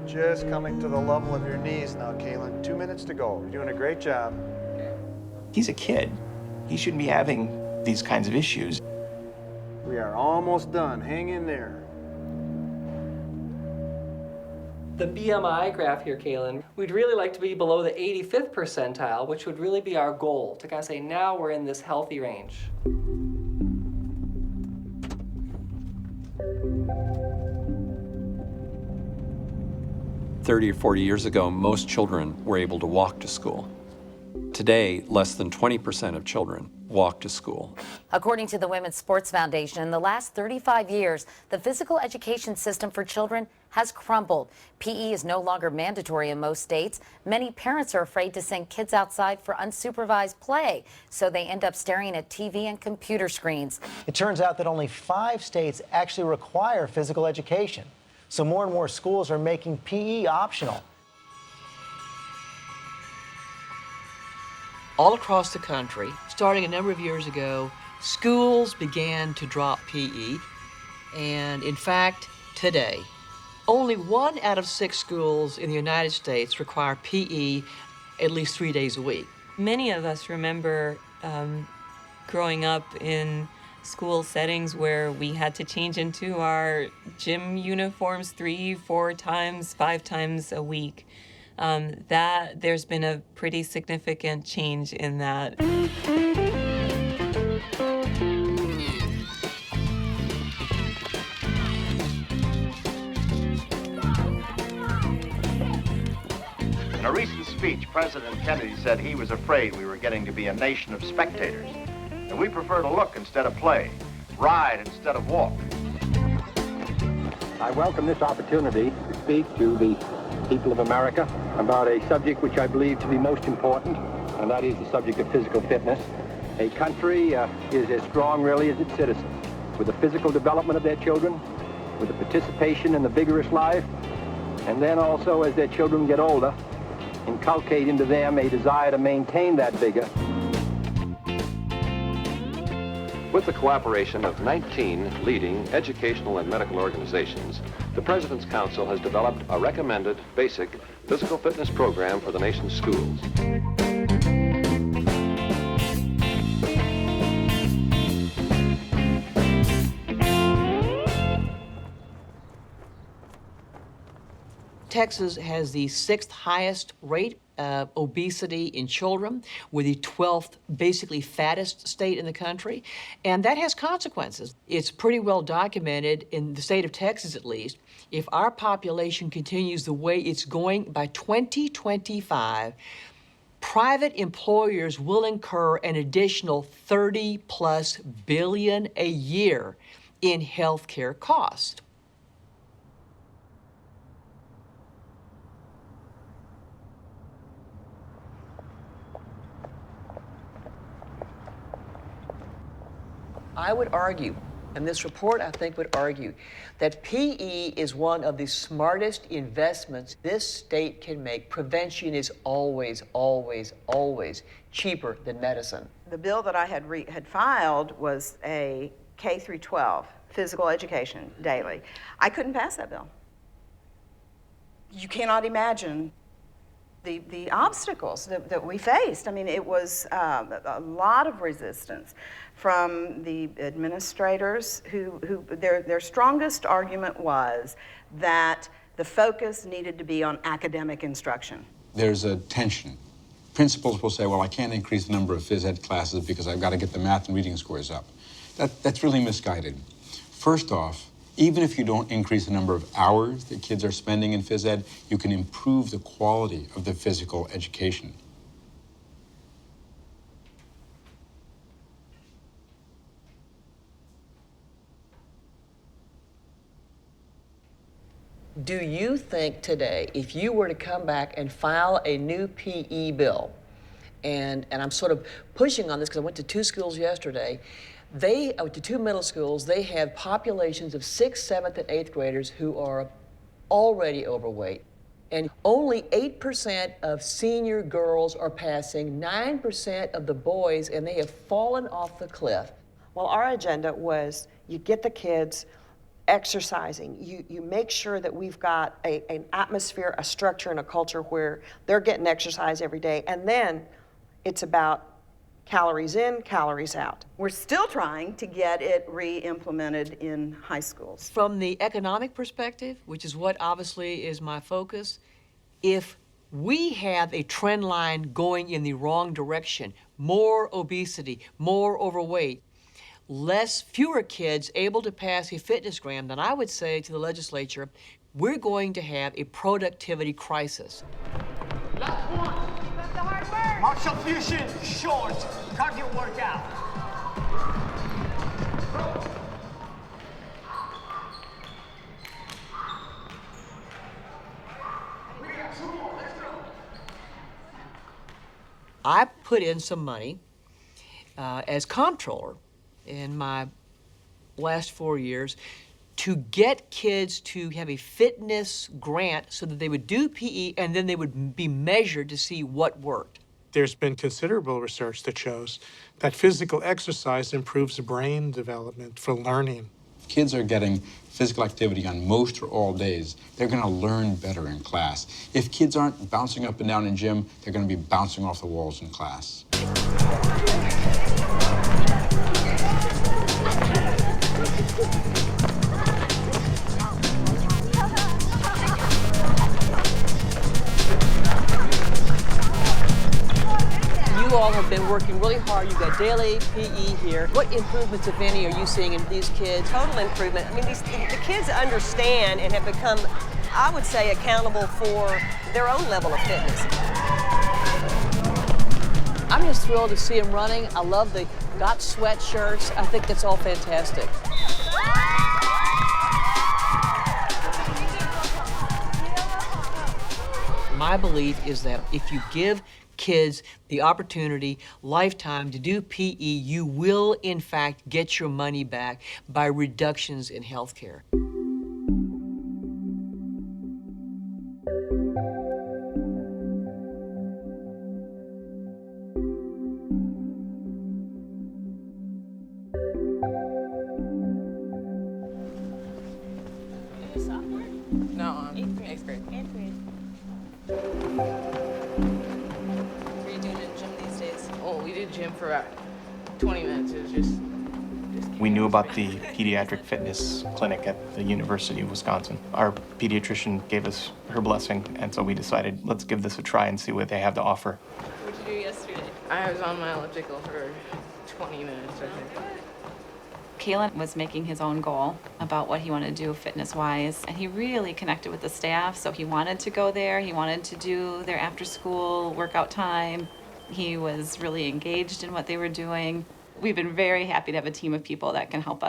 Speaker 14: Just coming to the level of your knees now, Kaylin. 2 minutes to go. You're doing a great job.
Speaker 21: He's a kid. He shouldn't be having these kinds of issues.
Speaker 14: We are almost done. Hang in there.
Speaker 15: The BMI graph here, Kaylin, we'd really like to be below the 85th percentile, which would really be our goal, to kind of say, now we're in this healthy range.
Speaker 20: "30 or 40 years ago, most children were able to walk to school. Today, less than 20% of children walk to school.
Speaker 2: According to the Women's Sports Foundation, in the last 35 years, the physical education system for children has crumbled. PE is no longer mandatory in most states. Many parents are afraid to send kids outside for unsupervised play, so they end up staring at TV and computer screens.
Speaker 5: It turns out that only 5 states actually require physical education, so more and more schools are making PE optional.
Speaker 6: All across the country, starting a number of years ago, schools began to drop PE. And in fact, today, only 1 out of 6 schools in the United States require PE at least 3 days a week.
Speaker 7: Many of us remember growing up in school settings where we had to change into our gym uniforms 3, 4 times, 5 times a week. That there's been a pretty significant change in that.
Speaker 12: In a recent speech, President Kennedy said he was afraid we were getting to be a nation of spectators, and we prefer to look instead of play, ride instead of walk.
Speaker 13: I welcome this opportunity to speak to the people of America about a subject which I believe to be most important, and that is the subject of physical fitness. A country is as strong, really, as its citizens, with the physical development of their children, with the participation in the vigorous life, and then also, as their children get older, inculcate into them a desire to maintain that vigor.
Speaker 16: With the cooperation of 19 leading educational and medical organizations, the President's Council has developed a recommended basic physical fitness program for the nation's schools.
Speaker 6: Texas has the 6th highest rate of obesity in children. We're the 12th, basically fattest state in the country, and that has consequences. It's pretty well documented in the state of Texas, at least. If our population continues the way it's going, by 2025, private employers will incur an additional $30+ billion a year in health care costs. I would argue, and this report I think would argue, that PE is one of the smartest investments this state can make. Prevention is always, always, always cheaper than medicine.
Speaker 17: The bill that I had filed was a K through 12 physical education daily. I couldn't pass that bill. You cannot imagine the obstacles that we faced. I mean, it was a lot of resistance from the administrators who their strongest argument was that the focus needed to be on academic instruction.
Speaker 3: There's a tension. Principals will say, well, I can't increase the number of phys ed classes because I've got to get the math and reading scores up. That's really misguided. First off, even if you don't increase the number of hours that kids are spending in phys ed, you can improve the quality of the physical education.
Speaker 6: Do you think today, if you were to come back and file a new PE bill, and I'm sort of pushing on this because I went to 2 schools yesterday, I went to 2 middle schools, they have populations of 6th, 7th, and 8th graders who are already overweight. And only 8% of senior girls are passing, 9% of the boys, and they have fallen off the cliff.
Speaker 18: Well, our agenda was you get the kids exercising. You make sure that we've got an atmosphere, a structure, and a culture where they're getting exercise every day. And then it's about calories in, calories out. We're still trying to get it re-implemented in high schools.
Speaker 6: From the economic perspective, which is what obviously is my focus, if we have a trend line going in the wrong direction, more obesity, more overweight, fewer kids able to pass a fitness gram, then I would say to the legislature, we're going to have a productivity crisis.
Speaker 19: Last one. Keep up the hard work.
Speaker 1: Martial fusion, short, cardio workout.
Speaker 6: I put in some money as comptroller in my last 4 years to get kids to have a fitness grant so that they would do PE and then they would be measured to see what worked.
Speaker 19: There's been considerable research that shows that physical exercise improves brain development for learning.
Speaker 3: If kids are getting physical activity on most or all days, they're going to learn better in class. If kids aren't bouncing up and down in gym, they're going to be bouncing off the walls in class.
Speaker 6: You all have been working really hard. You've got daily PE here. What improvements, if any, are you seeing in these kids?
Speaker 22: Total improvement. I mean, the kids understand and have become, I would say, accountable for their own level of fitness.
Speaker 6: I'm just thrilled to see them running. I love the Got Sweat shirts. I think that's all fantastic. My belief is that if you give kids the opportunity, lifetime, to do PE, you will, in fact, get your money back by reductions in health care.
Speaker 23: No, I'm 8th grade. 8th grade. What are you doing in gym these days? Oh, we did gym for about 20 minutes. It was just
Speaker 24: We knew about the pediatric fitness clinic at the University of Wisconsin. Our pediatrician gave us her blessing, and so we decided, let's give this a try and see what they have to offer.
Speaker 23: What did you do yesterday? I was on my elliptical for 20 minutes, I think.
Speaker 11: Kalen was making his own goal about what he wanted to do fitness-wise, and he really connected with the staff, so he wanted to go there. He wanted to do their after-school workout time. He was really engaged in what they were doing. We've been very happy to have a team of people that can help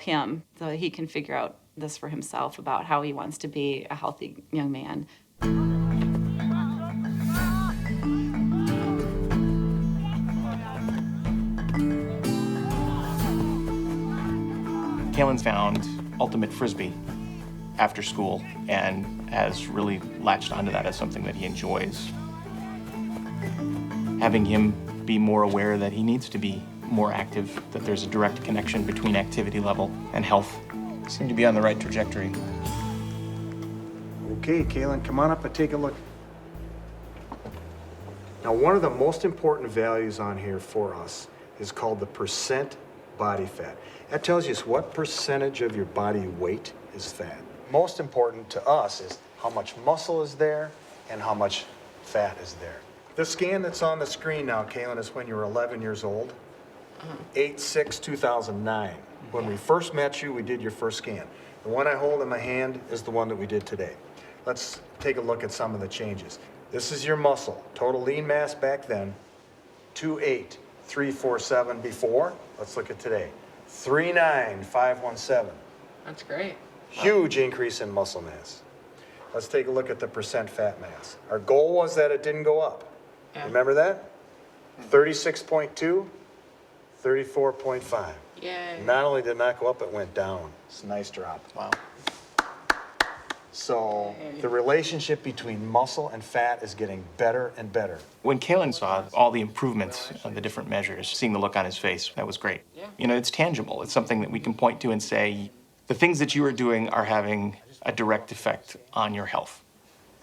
Speaker 11: him, so that he can figure out this for himself about how he wants to be a healthy young man.
Speaker 24: Kalen's found ultimate frisbee after school and has really latched onto that as something that he enjoys. Having him be more aware that he needs to be more active, that there's a direct connection between activity level and health, seem to be on the right trajectory.
Speaker 14: Okay, Kalen, come on up and take a look. Now, one of the most important values on here for us is called the percent body fat. That tells you what percentage of your body weight is fat. Most important to us is how much muscle is there and how much fat is there. The scan that's on the screen now, Kalen, is when you were 11 years old, 8/6/2009. When we first met you, we did your first scan. The one I hold in my hand is the one that we did today. Let's take a look at some of the changes. This is your muscle. Total lean mass back then, 28347 before. Let's look at today, 39517.
Speaker 23: That's great.
Speaker 14: Huge increase in muscle mass. Let's take a look at the percent fat mass. Our goal was that it didn't go up.
Speaker 23: Yeah.
Speaker 14: Remember that? 36.2, 34.5.
Speaker 23: Yay.
Speaker 14: Not only did it not go up, it went down. It's a nice drop.
Speaker 24: Wow.
Speaker 14: So the relationship between muscle and fat is getting better and better.
Speaker 24: When Kalen saw all the improvements on the different measures, seeing the look on his face, that was great.
Speaker 23: Yeah.
Speaker 24: You know, it's tangible. It's something that we can point to and say, the things that you are doing are having a direct effect on your health.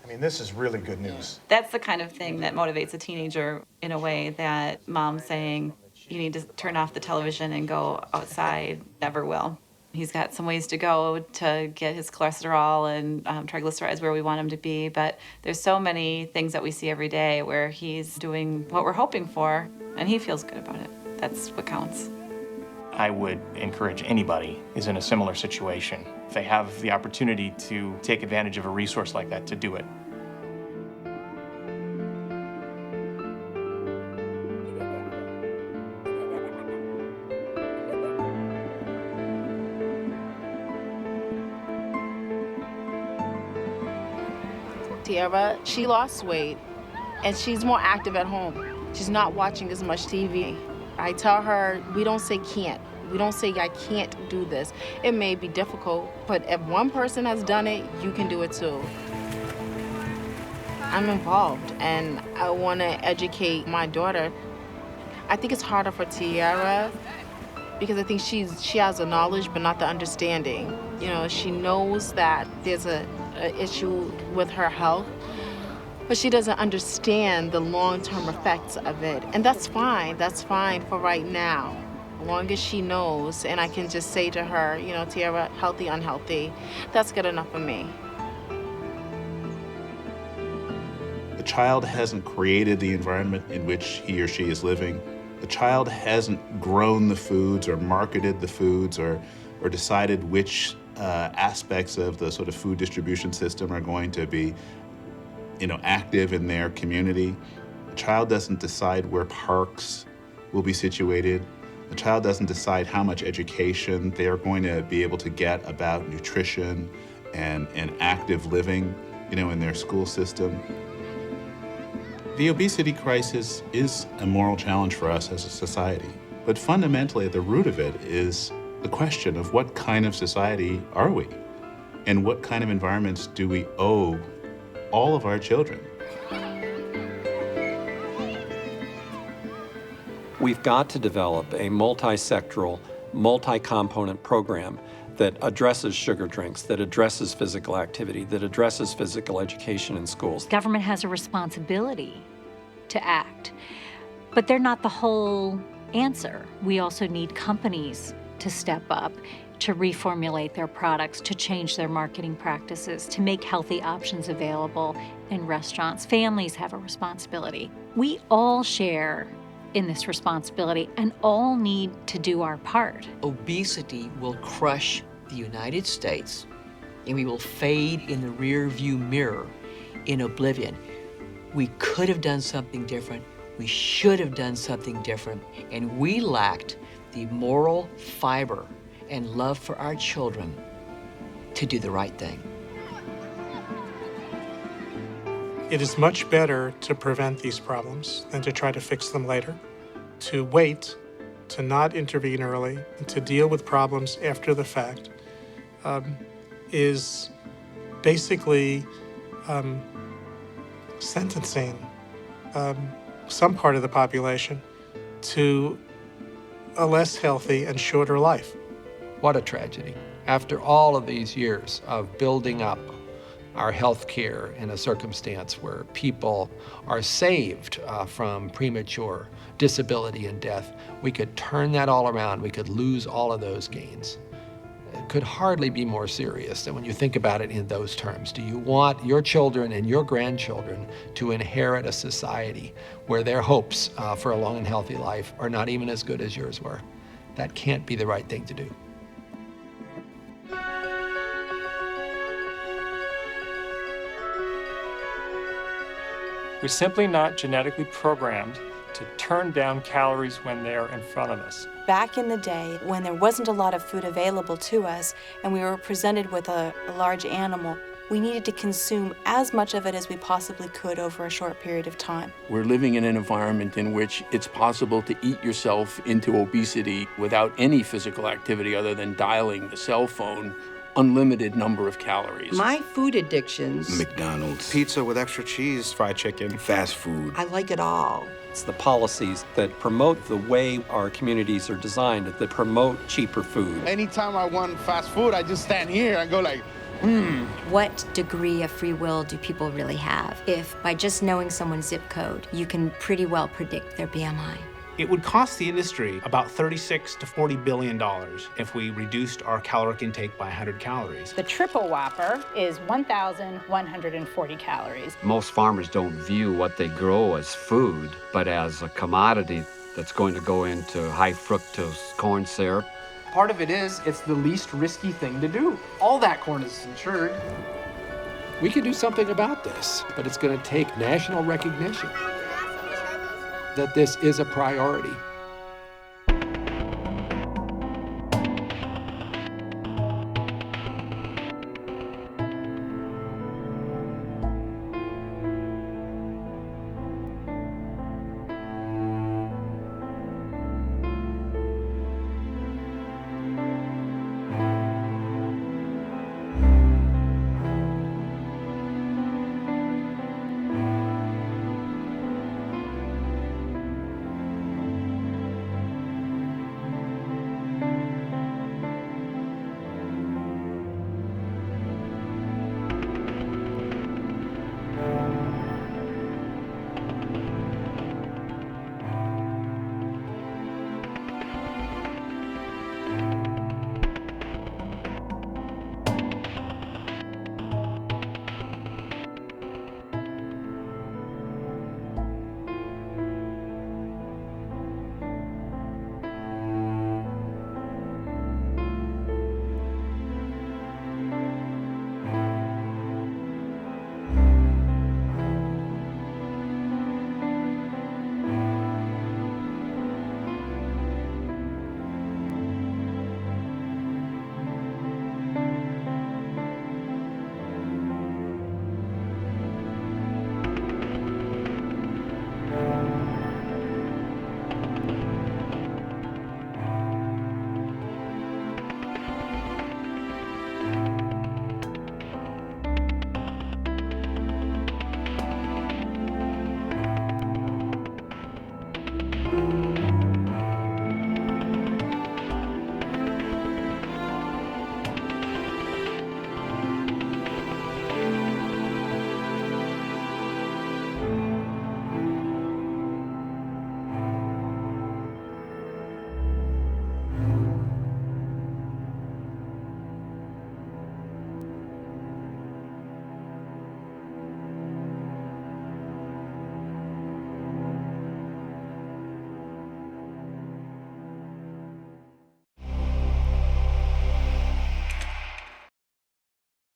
Speaker 14: I mean, this is really good news.
Speaker 11: That's the kind of thing that motivates a teenager in a way that mom saying, you need to turn off the television and go outside never will. He's got some ways to go to get his cholesterol and triglycerides where we want him to be, but there's so many things that we see every day where he's doing what we're hoping for, and he feels good about it. That's what counts.
Speaker 24: I would encourage anybody who's in a similar situation, if they have the opportunity to take advantage of a resource like that, to do it.
Speaker 23: Tiara, she lost weight and she's more active at home. She's not watching as much TV. I tell her, we don't say can't. We don't say I can't do this. It may be difficult, but if one person has done it, you can do it too. I'm involved and I want to educate my daughter. I think it's harder for Tiara because I think she has the knowledge but not the understanding. You know, she knows that there's a issue with her health, but she doesn't understand the long-term effects of it. And that's fine for right now. As long as she knows and I can just say to her, you know, Tiara, healthy, unhealthy, that's good enough for me.
Speaker 4: The child hasn't created the environment in which he or she is living. The child hasn't grown the foods or marketed the foods or decided which aspects of the sort of food distribution system are going to be, you know, active in their community. The child doesn't decide where parks will be situated. The child doesn't decide how much education they're going to be able to get about nutrition and active living, you know, in their school system. The obesity crisis is a moral challenge for us as a society, but fundamentally at the root of it is the question of what kind of society are we? And what kind of environments do we owe all of our children?
Speaker 20: We've got to develop a multi-sectoral, multi-component program that addresses sugar drinks, that addresses physical activity, that addresses physical education in schools.
Speaker 8: Government has a responsibility to act, but they're not the whole answer. We also need companies to step up, to reformulate their products, to change their marketing practices, to make healthy options available in restaurants. Families have a responsibility. We all share in this responsibility and all need to do our part.
Speaker 6: Obesity will crush the United States and we will fade in the rear view mirror in oblivion. We could have done something different. We should have done something different. And we lacked the moral fiber and love for our children to do the right thing.
Speaker 19: It is much better to prevent these problems than to try to fix them later, to wait, to not intervene early, and to deal with problems after the fact is basically sentencing some part of the population to a less healthy and shorter life.
Speaker 9: What a tragedy. After all of these years of building up our health care in a circumstance where people are saved from premature disability and death, we could turn that all around. We could lose all of those gains. It could hardly be more serious than when you think about it in those terms. Do you want your children and your grandchildren to inherit a society where their hopes for a long and healthy life are not even as good as yours were? That can't be the right thing to do.
Speaker 10: We're simply not genetically programmed to turn down calories when they're in front of us.
Speaker 25: Back in the day, when there wasn't a lot of food available to us and we were presented with a large animal, we needed to consume as much of it as we possibly could over a short period of time.
Speaker 26: We're living in an environment in which it's possible to eat yourself into obesity without any physical activity other than dialing the cell phone. Unlimited number of calories.
Speaker 27: My food addictions.
Speaker 28: McDonald's. Pizza with extra cheese. Fried chicken. Fast food.
Speaker 27: I like it all.
Speaker 20: It's the policies that promote the way our communities are designed, that promote cheaper food.
Speaker 29: Anytime I want fast food, I just stand here and go like,
Speaker 30: What degree of free will do people really have if by just knowing someone's zip code, you can pretty well predict their BMI?
Speaker 31: It would cost the industry about $36 to $40 billion if we reduced our caloric intake by 100 calories.
Speaker 32: The triple Whopper is 1,140 calories.
Speaker 33: Most farmers don't view what they grow as food, but as a commodity that's going to go into high fructose corn syrup.
Speaker 34: Part of it is, it's the least risky thing to do. All that corn is insured.
Speaker 9: We can do something about this, but it's going to take national recognition that this is a priority.